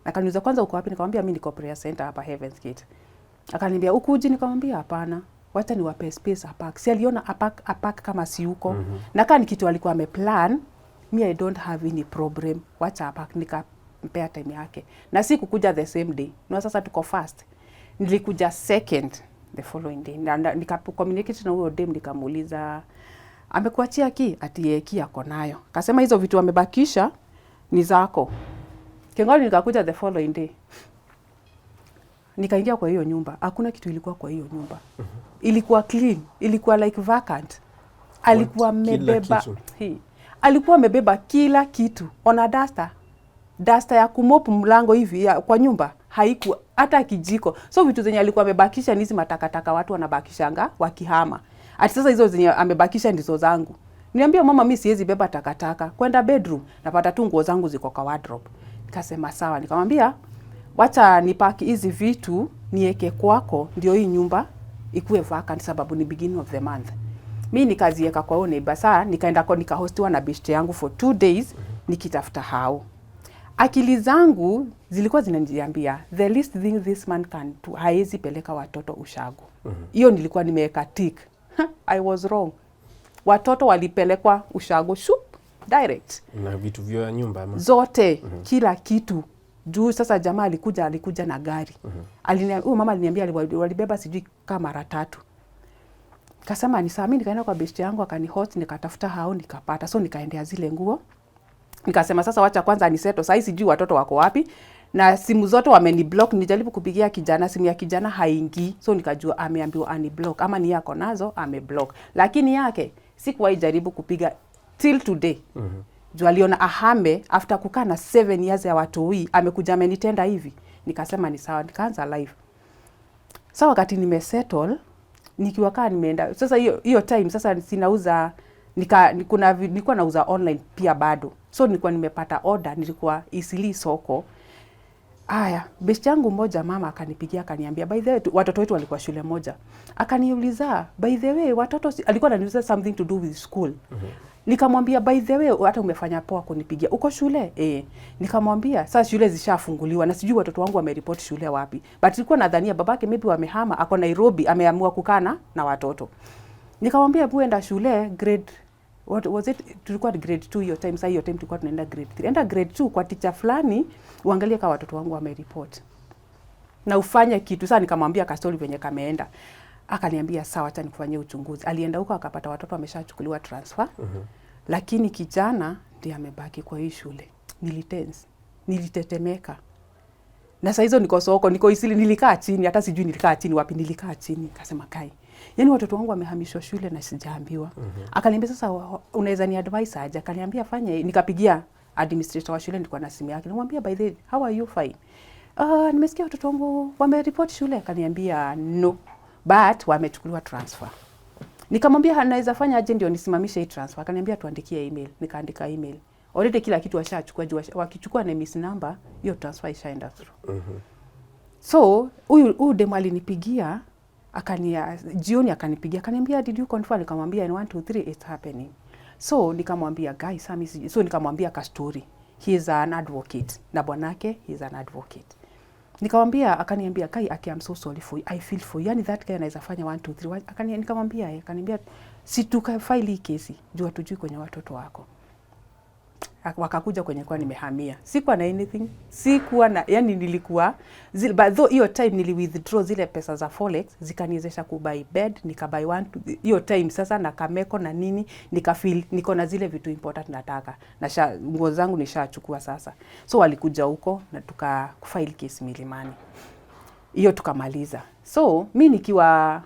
Akaniuliza kwanza uko wapi? Nikamwambia mimi niko prayer center hapa Heaven's Gate. Akaniambia ukuji? Nikamwambia hapana. Wacha niwape space apark. Si aliona apark kama si uko. Na kama ni kitu alikuwa ameplan, me I don't have any problem. Wacha apark, nikampea time yake. Na si kukuja the same day. Na sasa tuko fast. Nilikuja second the following day. Nika-communicate na huyo dem, nikamuuliza amekuachia ki? Ati ki yako nayo. Akasema hizo vitu amebakisha ni zako. King'ori nikakuja the following day. Nikaingia kwa hiyo nyumba. Hakuna kitu ilikuwa kwa hiyo nyumba. Ilikuwa clean. Ilikuwa like vacant. Alikuwa amebeba kila kitu. Ona duster ya kumop mlango hivi kwa nyumba haikuwa hata kijiko. So vitu zenye alikuwa amebakisha ni hizi matakataka watu wanabakishanga wakihama. Ati sasa hizo zenye amebakisha ndizo zangu. Niambia mama mimi siwezi beba takataka. Kwenda bedroom napata tu nguo zangu ziko kwa wardrobe. Nikasema sawa. Nikamwambia wacha nipaki hizi vitu niweke kwako ndio hii nyumba ikuwe vacant sababu ni beginning of the month. Mimi nikaziweka kwa one basa, nikaenda kwa nikahostiwa na bishte yangu for 2 days nikitafuta hao. Akili zangu zilikuwa zinaniambia the least thing this man can do, haezi peleka watoto ushago. Hiyo nilikuwa nimeweka tick. I was wrong. Watoto walipelekwa ushago shup direct. Na vitu vya nyumba ama zote kila kitu. Juu sasa jamaa alikuja na gari. Mama aliniambia walibeba sijui kama mara 3. Kasema ni saa mimi nikaenda kwa best yangu akanihost nikatafuta hao nikapata. So nikaendea zile nguo. Nikasema sasa wacha kwanza aniseto. Sasa sijui watoto wako wapi. Na simu zote wameniblock. Nijaribu kupigia kijana, simu ya kijana haingii. So nikajua ameambiwa aniblock ama ni yako nazo ameblock. Lakini yake sikuwahi jaribu kupiga till today. Juu aliona ahame after kukaa na 7 years ya watoi amekuja amenitenda hivi. Nikasema ni sawa, nikaanza live. Sawa, wakati nimesettle nikiwa kaa nimeenda sasa hiyo time sasa sinauza nilikuwa nauza online pia bado. So nilikuwa nimepata order, nilikuwa Isili soko. Aya, best yangu mmoja mama akanipigia akaniambia by the way watoto wetu walikuwa shule moja. Akaniuliza by the way watoto alikuwa ananiuliza something to do with school. Nikamwambia by the way hata umefanya poa kunipigia. Uko shule? Nikamwambia sasa shule zishafunguliwa na sijui watoto wangu wameripoti shule wapi. But nilikuwa nadhania babake maybe wamehama ako Nairobi ameamua kukana na watoto. Nikamwambia buenda shule grade, what was it, tulikuwa grade 2 hiyo time, sasa hiyo time tulikuwa tunaenda grade 3. Enda grade 2 kwa teacher fulani, uangalie kama watoto wangu wamereport. Na ufanye kitu. Sasa nikamwambia kastori venye kameenda. Akaniambia sawa, acha nikufanyie uchunguzi. Alienda huko akapata watoto wameshachukuliwa transfer. Lakini kijana ndiye amebaki kwa hii shule. Nilitetemeka. Na saa hizo niko soko, niko Isili, nilikaa chini, hata sijui nilikaa chini wapi, nilikaa chini. Nikasema Kai, yaani watoto wangu wamehamishwa shule na sijaambiwa. Akaniambia sasa unaweza ni advise aje? Akaniambia fanye. Nikapigia administrator wa shule, nilikuwa na simu yake. Nimwambia by the way, how are you fine? Nimesikia watoto wangu wamereport shule. Akaniambia no, but wamechukuliwa transfer. Nikamwambia anaweza fanya aje ndio nisimamishe hii transfer? Akaniambia tuandikie email. Nikaandika email. Already kila kitu washachukua, wakichukua na miss number, hiyo transfer ishaenda through. So, huyu demo alinipigia, jioni akanipigia, akaniambia did you confirm? Nikamwambia in 1 2 3 it's happening. So, nikamwambia guys, nikamwambia ka story. He is an advocate. Na bwanake, he is an advocate. Nikamwambia, akaniambia Kai, I'm so sorry for you. I feel for you. Yani that guy anaweza fanya 1 2 3. Akaniambia si tukafile hii kesi, jua tujui kwenye watoto wako. Wakakuja kwenye kwa nimehamia. Sikuwa na anything. Sikuwa na, yani nilikuwa, but though hiyo time nili withdraw zile pesa za Forex, zikaniwezesha kubuy bed, nikabuy hiyo time sasa na kameko na nini, nikafeel niko na zile vitu important nataka. Na nguo zangu nishachukua sasa. So walikuja huko na tukafile case Milimani. Hiyo tukamaliza. So mimi nikiwa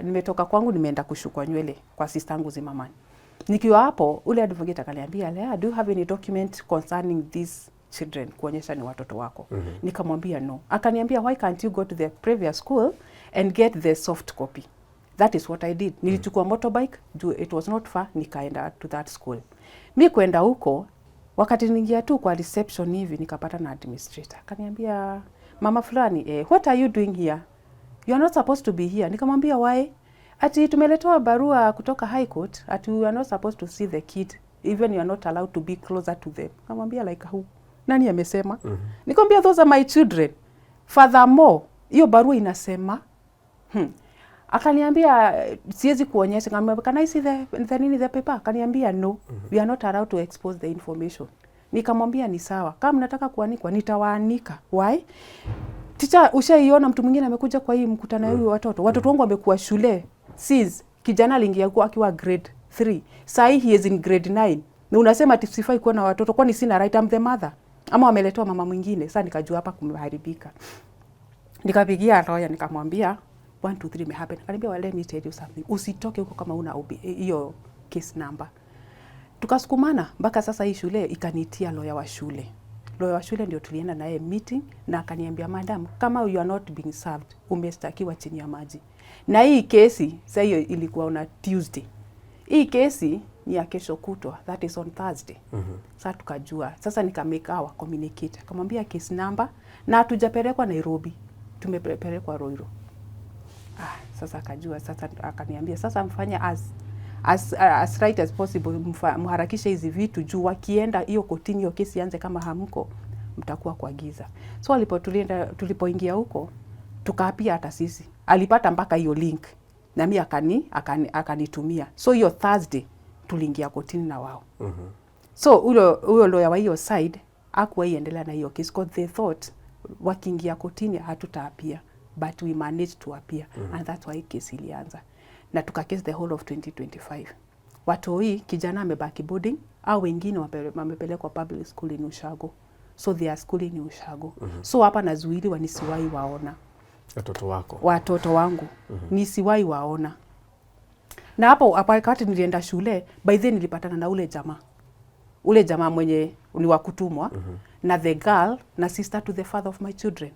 nimetoka kwangu nimeenda kushukwa nywele kwa sister yangu Zimamani. Nikiwa hapo, ule advocate akaniambia, Lea, do you have any document concerning these children kuonyesha ni watoto wako? Nikamwambia no. Akaniambia, why can't you go to the previous school and get the soft copy? That is what I did. Nilichukua motorbike, it was not far, nikaenda to that school. Mimi kwenda huko, wakati niingia tu kwa reception hivi, nikapata na administrator. Akaniambia, mama fulani, what are you doing here? You are not supposed to be here. Nikamwambia, why? Ati tumeletewa barua kutoka High Court, ati we are not supposed to see the kid, even you are not allowed to be closer to them. Nikamwambia like who? Nani amesema? Nikamwambia those are my children. Furthermore, hiyo barua inasema akaniambia siwezi kuonyesha. Nikamwambia can I see the paper? Akaniambia no, we are not allowed to expose the information. Nikamwambia ni sawa, kama mnataka kuanikwa nitawaanika. Why? Teacher, ushaiona mtu mwingine amekuja kwa hii mkutano huyu watoto wangu wamekuwa shule. Kijana aliingia akiwa grade 3. Sasa he is in grade 9. Na unasema sifai kuwa na watoto, kwani sina right, I'm the mother? Ama wameletewa mama mwingine? Sasa nikajua hapa kumeharibika. Nikapigia lawyer nikamwambia 1 2 3 happen. Akaniambia well, let me tell you something. Usitoke huko kama una hiyo case number. Tukasukumana mpaka sasa hii shule ikanitia lawyer wa shule. Lawyer wa shule ndio tulienda naye meeting na akaniambia madam, kama you are not being served, umestakiwa chini ya maji. Na hii kesi sasa hiyo ilikuwa on Tuesday. Hii kesi ni ya kesho kutwa, that is on Thursday. Sasa tukajua. Sasa nikamekawa communicate. Akamwambia case number na hatujapelekwa Nairobi. Tumepelekwa Ruiru. Sasa akajua. Sasa akaniambia sasa mfanye as right as possible, mharakishe hizi vitu juu wakienda hiyo kotini hiyo kesi ianze kama hamko mtakuwa kwa giza. So tulipoingia huko tukaapia hata sisi. Alipata mpaka hiyo link na mimi akanitumia. So hiyo Thursday tuliingia kotini na wao. So huyo lawyer wa hiyo side hakuwa iendelea na hiyo case because they thought wakiingia kotini hatutaapia, but we managed to appear and that's why case ilianza. Na tukakesi the whole of 2025. Watu hii kijana amebaki boarding au wengine wamepelekwa public school in Ushago. So they are schooling in Ushago. So hapa nazuili wanisiwai waona watoto wangu. Nisiwai waona. Na hapo wakati nilienda shule, by then nilipatana na ule jamaa mwenye ni wa kutumwa na the girl na sister to the father of my children.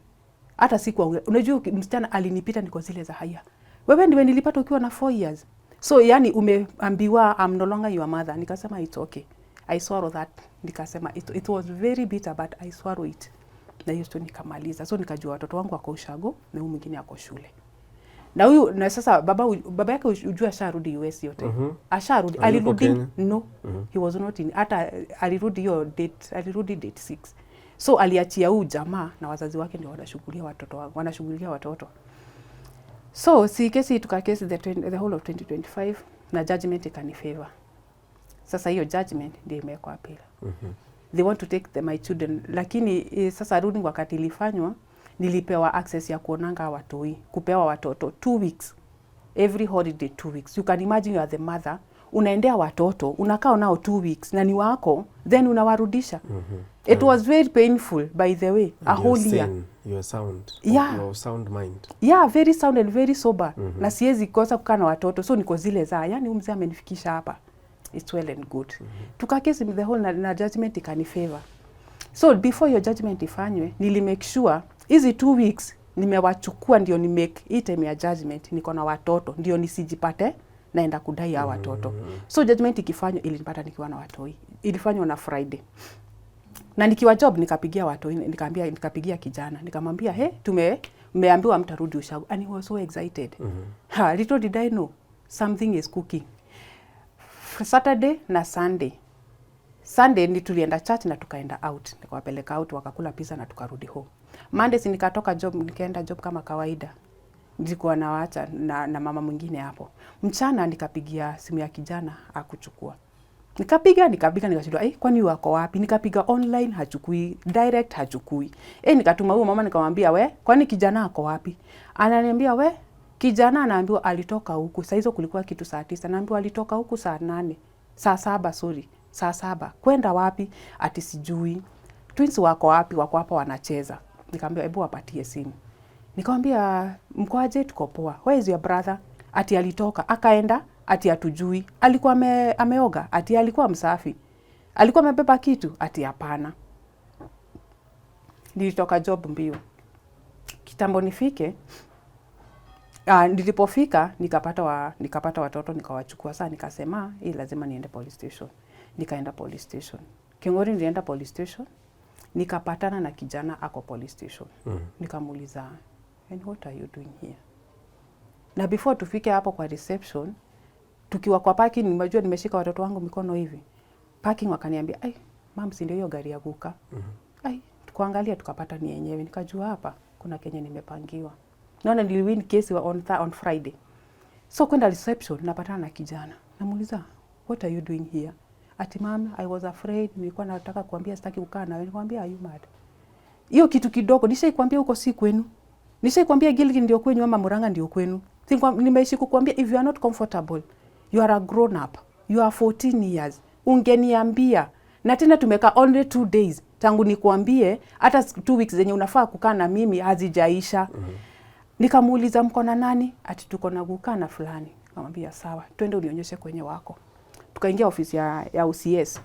Hata siku unajua msichana alinipita niko zile za haya. Wewe ndiwe nilipata ukiwa na 4 years. So yani umeambiwa I'm no longer your mother. Nikasema it's okay. I swallow that. Nikasema it was very bitter but I swallow it. Na hiyo nikamaliza. So nikajua watoto wangu wako Ushago na huyu mwingine ako shule. Na huyu na sasa baba yake ujua asharudi US yote. Asharudi. Alirudi no. He was not in. Hata alirudi hiyo date, alirudi date 6. So aliachia huyu jamaa na wazazi wake ndio wanashughulikia watoto. So si kesi tukakesi the whole of 2025 na judgment ikani favor. Sasa hiyo judgment ndio imewekwa appeal. They want to take my children, lakini sasa ruling wakati ilifanywa nilipewa access ya kuonanga watoi, kupewa watoto 2 weeks. Every holiday 2 weeks. You can imagine you are the mother, unaendea watoto, unakaa nao 2 weeks na ni wako, then unawarudisha. It was very painful, by the way, a whole year. You are sound. Yeah. You are sound mind. Yeah, very sound and very sober. Na siwezi kosa kukaa na watoto, so niko zile za, yani mzee amenifikisha hapa. It's well and good. Tukakesi the whole na judgment ikani favor. So before your judgment ifanywe, nili make sure hizi 2 weeks nimewachukua ndio ni make hii time ya judgment niko na watoto ndio nisijipate naenda kudai hao watoto. So judgment ikifanywa ilinipata nikiwa na watoi. Ilifanywa na Friday. Na nikiwa job nikapigia watoi, nikapigia kijana, nikamwambia mmeambiwa mtarudi ushago. And he was so excited. Little did I know something is cooking. Saturday na Sunday. Sunday ni tulienda church na tukaenda out. Nikawapeleka out wakakula pizza na tukarudi home. Monday nikatoka job, nikaenda job kama kawaida. Nilikuwa nawaacha na mama mwingine hapo. Mchana nikapigia simu ya kijana akuchukua. Nikapiga nikashindwa, kwani wako wapi? Nikapiga online hachukui, direct hachukui. Nikatuma huyo mama nikamwambia, kwani kijana ako wapi? Ananiambia, kijana anaambiwa alitoka huku. Saa hizo kulikuwa kitu saa 9. Anaambiwa alitoka huku saa 7. Kwenda wapi? Ati sijui. Twins wako wapi? Wako hapa wanacheza. Nikamwambia hebu wapatie simu. Nikamwambia mkoaje? Tuko poa. Where is your brother? Ati alitoka, akaenda, ati hatujui. Alikuwa ameoga, ati alikuwa msafi. Alikuwa amebeba kitu, ati hapana. Nilitoka job mbio. Kitambo nifike, nilipofika nikapata watoto nikawachukua. Sasa nikasema lazima niende police station. Nikaenda police station. Kingori nilienda police station. Nikapatana na kijana ako police station. Nikamuuliza, and what are you doing here? Na before tufike hapo kwa reception, tukiwa kwa parking, nimejua nimeshika watoto wangu mikono hivi. Parking wakaniambia, mama si ndio hiyo gari ya guka. Tukaangalia tukapata ni yenyewe. Nikajua hapa kuna Kenya nimepangiwa. Naona niliwin case on Friday. So kwenda reception napatana na kijana. Namuuliza, what are you doing here? Ati mama, I was afraid, nilikuwa nataka kuambia sitaki kukaa na wewe. Nikamwambia, are you mad? Hiyo kitu kidogo, nishaikwambia huko si kwenu. Nishaikwambia Gilgil ndio kwenu ama Murang'a ndio kwenu. Nimeishi kukwambia if you are not comfortable, you are a grown up. You are 14 years. Ungeniambia. Na tena tumeka only 2 days. Tangu nikuambie hata 2 weeks zenye unafaa kukaa na mimi hazijaisha. Nikamuuliza mko na nani? Ati tuko na kukaa na fulani. Nikamwambia sawa, twende unionyeshe kwenye wako. Tukaingia ofisi ya OCS.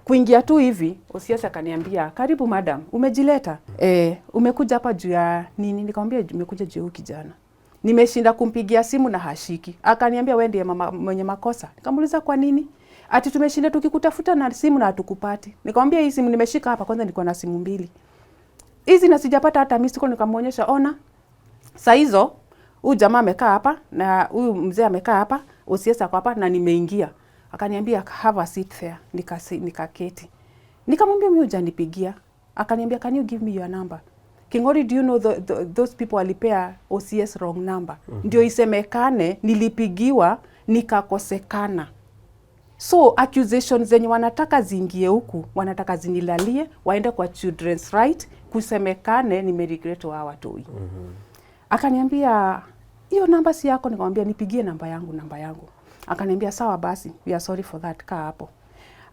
Kuingia tu hivi, OCS akaniambia, karibu madam, umejileta? Umekuja hapa juu ya nini? Nikamwambia nimekuja juu ya kijana. Nimeshinda kumpigia simu na hashiki. Akaniambia wewe ndiye mama mwenye makosa. Nikamuuliza kwa nini? Ati tumeshinda tukikutafuta na simu na hatukupati. Nikamwambia hii simu nimeshika hapa, kwanza nilikuwa na simu 2. Hizi na sijapata hata missed call. Nikamuonyesha, ona. Saa hizo huyu jamaa amekaa hapa na huyu mzee amekaa hapa, OCS ako hapa na nimeingia. Akaniambia have a seat there. Nikaketi. Nikamwambia mimi hujanipigia. Akaniambia can you give me your number? Kingori, do you know those people walipea OCS wrong number? Ndio isemekane nilipigiwa nikakosekana. So accusations zenye wanataka ziingie huku, wanataka zinilalie, waende kwa children's right, kusemekane nimeregret wa watu. Akaniambia hiyo namba si yako. Nikamwambia nipigie namba yangu. Akaniambia sawa basi, we are sorry for that, kaa hapo.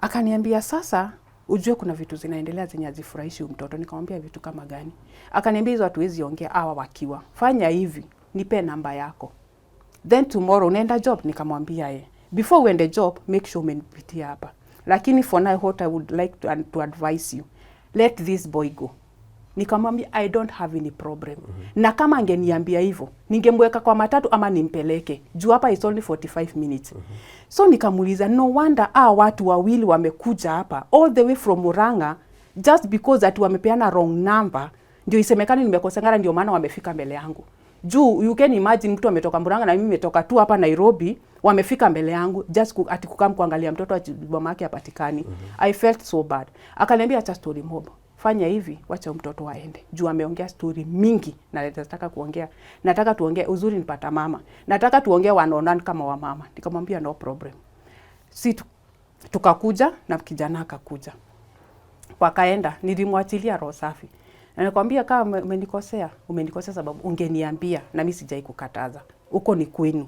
Akaniambia sasa ujue kuna vitu zinaendelea zenye hazifurahishi mtoto. Nikamwambia vitu kama gani? Akaniambia hizo hatuwezi ongea hawa wakiwa. Fanya hivi, nipe namba yako. Then tomorrow unaenda job. Nikamwambia before uende job make sure umenipitia hapa. Lakini for now what I would like to advise you, let this boy go. Nikamwambia I don't have any problem. Na kama angeniambia hivyo, ningemweka kwa matatu ama nimpeleke. Juu hapa is only 45 minutes. So nikamuuliza, no wonder watu wawili wamekuja hapa all the way from Murang'a just because ati wamepeana wrong number. Ndio isemekane nimekosana, ndio maana wamefika mbele yangu. Juu you can imagine mtu ametoka Murang'a na mimi nimetoka tu hapa Nairobi, wamefika mbele yangu just ati kukam kuangalia mtoto wa mama yake apatikani. I felt so bad. Akaniambia acha story mob. fanya hivi, wacha mtoto aende. Juu ameongea story mingi na nataka kuongea. Nataka tuongee, uzuri nipata mama. Nataka tuongee one-on-one kama wa mama. Nikamwambia no problem. Tukakuja na kijana akakuja. Wakaenda, nilimwachilia roho safi. Na nikwambia kama umenikosea sababu ungeniambia na mimi sijai kukataza. Uko ni kwenu.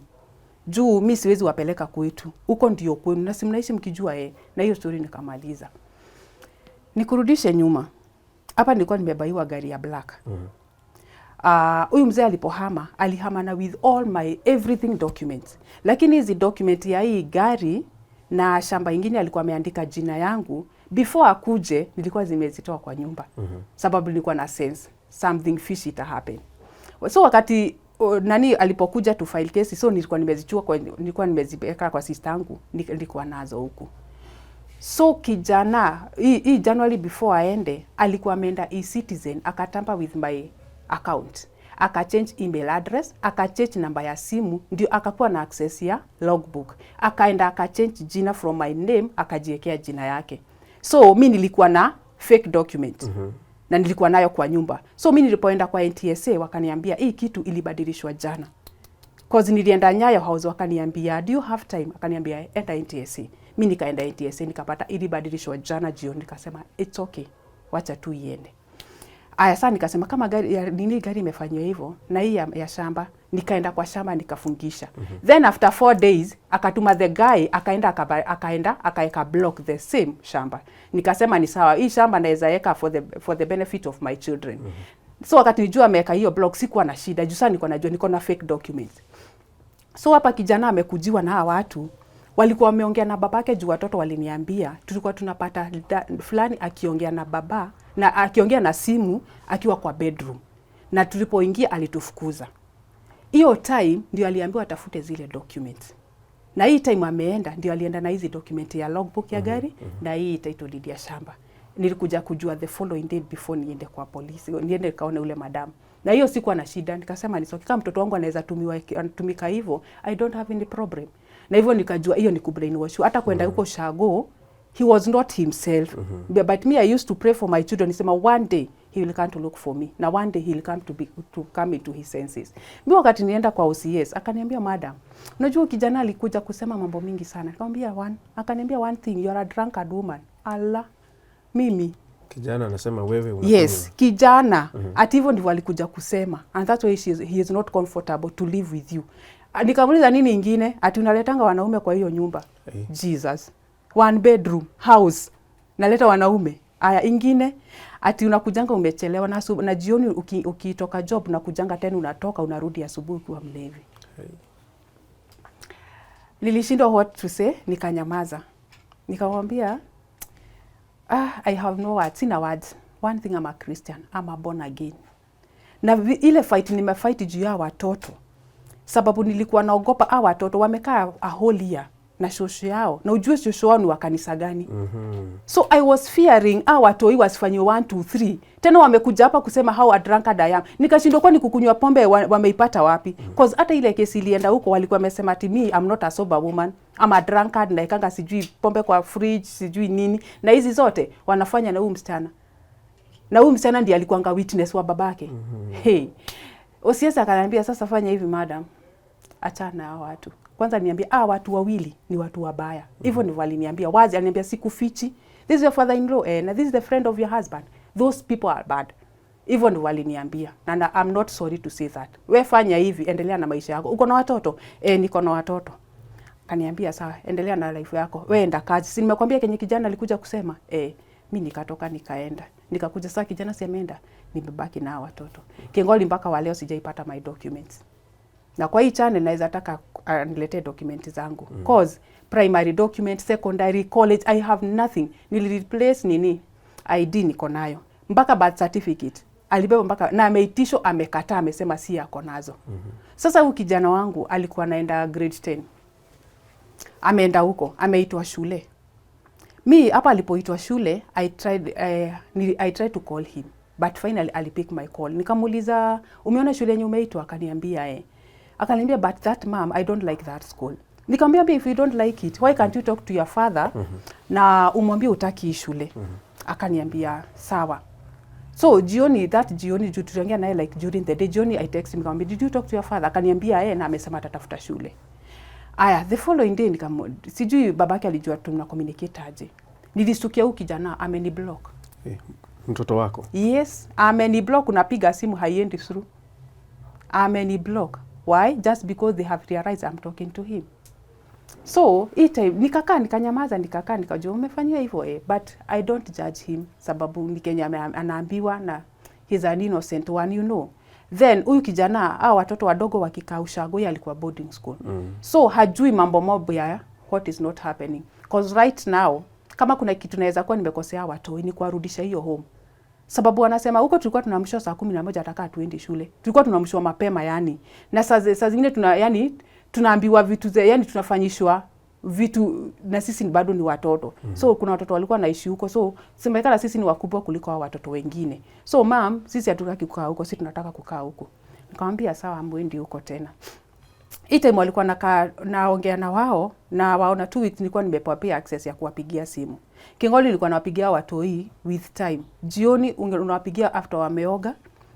Juu mimi siwezi wapeleka kwetu. Uko ndio kwenu na simnaishi mkijua na hiyo story nikamaliza. Nikurudishe nyuma. Hapa nilikuwa nimebaiwa gari ya black. Huyu mzee alipohama, alihama na with all my everything documents. Lakini hizi document ya hii gari na shamba ingine alikuwa ameandika jina yangu, before akuje nilikuwa zimezitoa kwa nyumba. Sababu nilikuwa na sense something fishy ita happen. So wakati nani alipokuja to file case, so nilikuwa nimezipeka kwa sister yangu, nilikuwa nazo huku. So kijana hii January before aende alikuwa ameenda eCitizen akatampa with my account. Akachange email address, akachange namba ya simu, ndio akakuwa na access ya logbook. Akaenda akachange jina from my name akajiwekea jina yake. So mimi nilikuwa na fake document. Na nilikuwa nayo kwa nyumba. So mimi nilipoenda kwa NTSA wakaniambia hii kitu ilibadilishwa jana. Cause nilienda Nyayo House wakaniambia do you have time? Akaniambia enda NTSA. Mimi nikaenda NTSA nikapata ilibadilishwa jana jioni, nikasema it's okay. Wacha tu iende. Aya sasa nikasema kama gari imefanywa hivyo na hii ya shamba, nikaenda kwa shamba nikafungisha. Then after 4 days akatuma the guy akaenda akaeka block the same shamba. Nikasema ni sawa, hii shamba naweza weka for the benefit of my children. So wakati nijua ameweka hiyo block sikuwa na shida. Juu sasa niko na fake documents. So hapa kijana amekujiwa na hawa watu walikuwa wameongea na babake juu watoto waliniambia tulikuwa tunapata fulani akiongea na baba na akiongea na simu akiwa kwa bedroom. Na tulipoingia alitufukuza. Hiyo time ndio aliambiwa atafute zile documents. Na hii time ameenda ndio alienda na hizi document ya logbook ya gari na hii title deed ya shamba. Nilikuja kujua the following day before niende kwa polisi, niende kaone ule madam. Na hiyo sikuwa na shida, nikasema nisoki kama mtoto wangu anaweza tumika hivyo, I don't have any problem. Na hivyo nikajua hiyo ni kubrainwash. Hata kwenda huko Shago, he was not himself. But me I used to pray for my children. Nisema one day he will come to look for me. Na one day he will come to come into his senses. Mimi wakati nienda kwa OCS, akaniambia madam, unajua kijana alikuja kusema mambo mingi sana. Nikamwambia akaniambia one thing, you are a drunkard woman. Allah. Mimi kijana anasema wewe unafanya. Yes, kijana. Ati hivyo ndivyo alikuja kusema. And that's why he is not comfortable to live with you. Nikamuuliza nini ingine? Ati unaletanga wanaume kwa hiyo nyumba. Jesus. 1 bedroom house. Naleta wanaume. Aya ingine ati unakujanga umechelewa na jioni ukitoka job unakujanga tena unatoka unarudi asubuhi kwa mlevi. Nilishindwa what to say, nikanyamaza. Nikamwambia I have no words, sina words. One thing, I'm a Christian, I'm a born again. Na ile fight nimefight juu ya watoto. Sababu nilikuwa naogopa hawa watoto wamekaa a whole year na shosho yao. Na ujue shosho wao ni wa kanisa gani. So I was fearing hawa watoi wasifanywe 1 2 3. Tena wamekuja hapa kusema how a drunkard I am. Nikashindwa kwani kukunywa pombe wameipata wapi? Cause hata ile kesi ilienda huko walikuwa wamesema ati me I'm not a sober woman. I'm a drunkard na ikanga sijui pombe kwa fridge sijui nini. Na hizi zote wanafanya na huyu msichana. Na huyu msichana ndiye alikuanga witness wa babake. Hey. OCS akaniambia sasa fanya hivi madam. Achana na hao watu. Kwanza niambia watu wawili ni watu wabaya. Hivyo ndivyo aliniambia. Wazi aliniambia sikufichi. This is your father-in-law and this is the friend of your husband. Those people are bad. Hivyo ndivyo aliniambia. And I'm not sorry to say that. Wewe fanya hivi, endelea na maisha yako. Uko na watoto? Niko na watoto. Kaniambia sawa, endelea na life yako. Wewe enda kazi. Si nimekwambia kenye kijana alikuja kusema? Mimi nikatoka nikaenda. Nikakuja sasa kijana semeenda, nimebaki na watoto. Kingoli mpaka wa leo sijaipata my documents. Na kwa hii channel naweza taka niletee documents zangu. Cause primary document, secondary, college, I have nothing. Nilireplace ID niko nayo. Mpaka birth certificate. Alibeba mpaka na ameitisho amekataa amesema si yako nazo. Sasa huyu kijana wangu alikuwa anaenda grade 10. Ameenda huko, ameitwa shule. Mi hapa alipoitwa shule, I tried to call him, but finally alipick my call. Nikamuuliza, umeona shule yenye umeitwa? Akaniambia Akaniambia, but that mom, I don't like that school. Nikamwambia, if you don't like it, why can't you talk to your father na umwambie utaki shule? Akaniambia, sawa. So jioni, that jioni juu tuliongea naye like during the day, jioni I text him nikamwambia did you talk to your father? Akaniambia na amesema atatafuta shule. Aya, the following day sijui babake alijua tuna communicate aje. Nilistukia huyu kijana ameniblock. Mtoto wako? Yes, ameniblock, unapiga simu haiendi through. Ameniblock. Why? Just because they have realized I'm talking to him. So, nikanyamaza, nikajua umefanyia hivyo but I don't judge him sababu ni Kenya anaambiwa na he's an innocent one, you know. Then huyu kijana watoto wadogo wakikaa ushago, alikuwa boarding school. So hajui mambo mob ya what is not happening. Because right now kama kuna kitu naweza kuwa nimekosea watu ni kuwarudisha hiyo home. Sababu wanasema huko tulikuwa tunamshwa saa 11 atakaa tuende shule. Tulikuwa tunamshwa mapema yani. Na saa zingine tunaambiwa vitu yani tunafanyishwa vitu na sisi bado ni watoto. So kuna watoto walikuwa naishi huko. So semekana sisi ni wakubwa kuliko hao watoto wengine. So mom, sisi hatutaki kukaa huko, sisi tunataka kukaa huko. Nikamwambia sawa, mwendi huko tena. Time walikuwa naongea na wao na waona 2 weeks nilikuwa nimepawapia access ya kuwapigia simu. Kingoli nilikuwa nawapigia watoi with time. Jioni unawapigia after wameoga,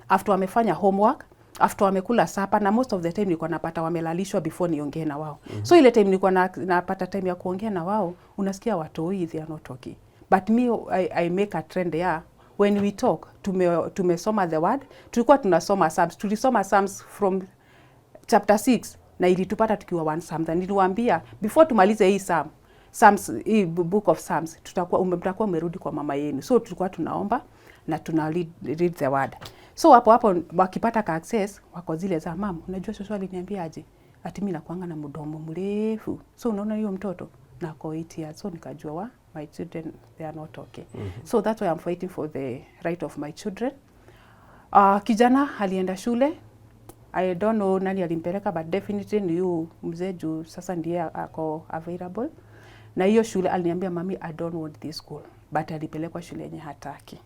after wamefanya homework, after wamekula sapa, na most of the time nilikuwa napata wamelalishwa before niongee na wao. So ile time nilikuwa napata time ya kuongea na wao, unasikia watoi they are not talking. But me I make a trend when we talk, tumesoma the word, tulikuwa tunasoma Psalms, tulisoma Psalms from chapter 6 na ilitupata tukiwa one Psalm. Niliwaambia before tumalize hii Psalms, hii book of Psalms, mtakuwa umerudi kwa mama yenu. So tulikuwa tunaomba na read the word. So hapo wakipata ka access wako zile za mama, unajua shosho aliniambia aje? Ati mimi nakuanga na mdomo mrefu. So unaona hiyo mtoto na ko 8 years. So nikajua my children they are not okay. So that's why I'm fighting for the right of my children. Kijana alienda shule. I don't know nani alimpeleka but definitely ni huyu mzee juu sasa ndiye ako available. Na hiyo shule aliniambia mami I don't want this school, but alipelekwa shule yenye hataki.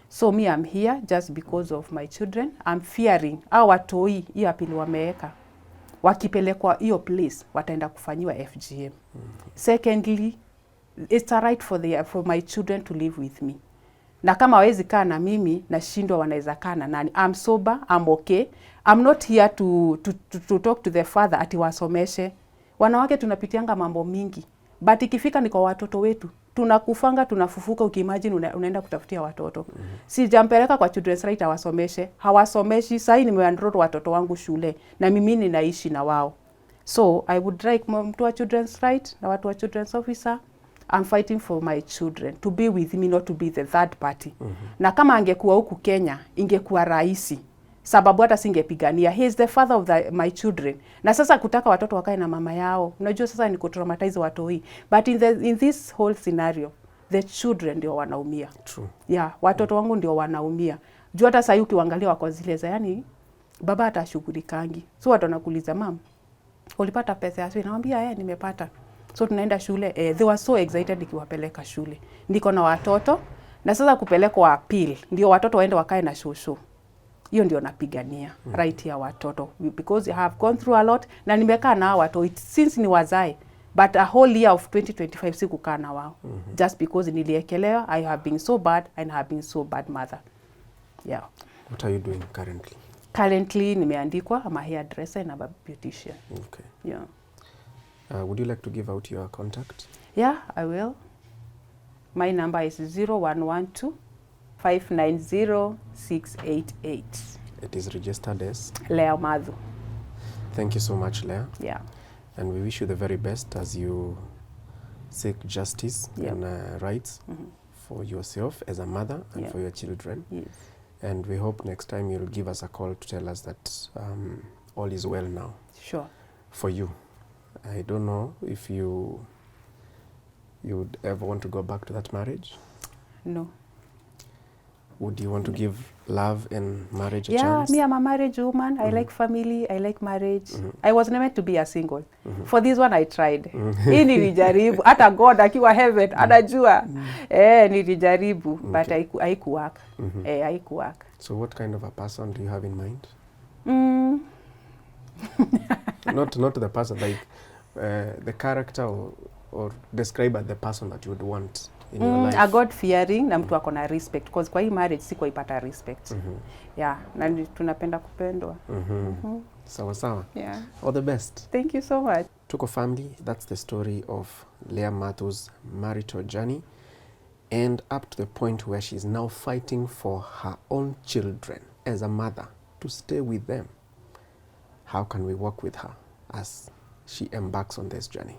So me I'm here just because of my children. I'm fearing watoi hiyo apili wameeka wakipelekwa hiyo place wataenda kufanyiwa FGM. Secondly, it's a right for my children to live with me. Na kama hawezi kaa na mimi na shindwa wanaweza kaa na nani? I'm sober, I'm okay. I'm not here to talk to the father ati wasomeshe. Wanawake tunapitianga mambo mingi. But ikifika ni kwa watoto wetu. Tunakufanga, tunafufuka, ukiimagine unaenda kutafutia watoto. Sijampeleka kwa children's right awasomeshe. Hawasomeshi. Sasa nimeandroll watoto wangu shule na mimi ninaishi na wao. So I would like mtu wa children's right na watu wa children's officer. I'm fighting for my children to be with me, not to be the third party. Na kama angekuwa huku Kenya ingekuwa rahisi. Sababu hata singepigania. He is the father of my children. Na sasa kutaka watoto wakae na mama yao. Unajua sasa ni kutraumatize watoi. But in this whole scenario, the children ndio wanaumia. True. Yeah, watoto wangu ndio wanaumia. Juu hata sasa ukiangalia wako zile za yani baba atashughulikangi. So watu wanakuuliza mama, ulipata pesa ya shule? Naambia nimepata. So tunaenda shule. They were so excited nikiwapeleka shule. Niko na watoto na sasa kupelekwa appeal ndio watoto waende wakae na shosho. Hiyo ndio napigania right ya watoto because I have gone through a lot na nimekaa na watoto since ni wazae, but a whole year of 2025 sikukaa na wao just because niliekelewa. I have been so bad and have been so bad mother. Yeah. What are you doing currently? Currently nimeandikwa I'm a hairdresser and a beautician. Okay. Yeah. Would you like to give out your contact? Yeah, I will. My number is 0112 590-688. It is registered as Lea Mathu. Thank you so much, Lea. Yeah. And we wish you the very best as you seek justice and rights for yourself as a mother and for your children. Yes. And we hope next time you'll give us a call to tell us that all is well now. Sure. For you. I don't know if you would ever want to go back to that marriage. No. Would you want to give love and marriage a chance? Yeah, me I'm a marriage woman. I like family, I like marriage. I was never meant to be a single. For this one I tried. Hii nilijaribu. Hata God akiwa heaven anajua. Nilijaribu but haikuwork. Haikuwork. So what kind of a person do you have in mind? Not the person, like the character or describe the person that you would want in your life? A God fearing na mtu akona respect, because kwa hii marriage sikuwa ipata respect. Yeah, na tunapenda kupendwa. Sawa sawa. Yeah. All the best. Thank you so much. Tuko family, that's the story of Leah Mathu's marital journey, and up to the point where she's now fighting for her own children as a mother to stay with them. How can we work with her as she embarks on this journey?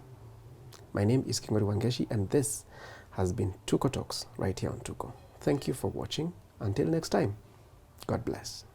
My name is Kingori Wangeshi, and this has been Tuko Talks right here on Tuko. Thank you for watching. Until next time, God bless.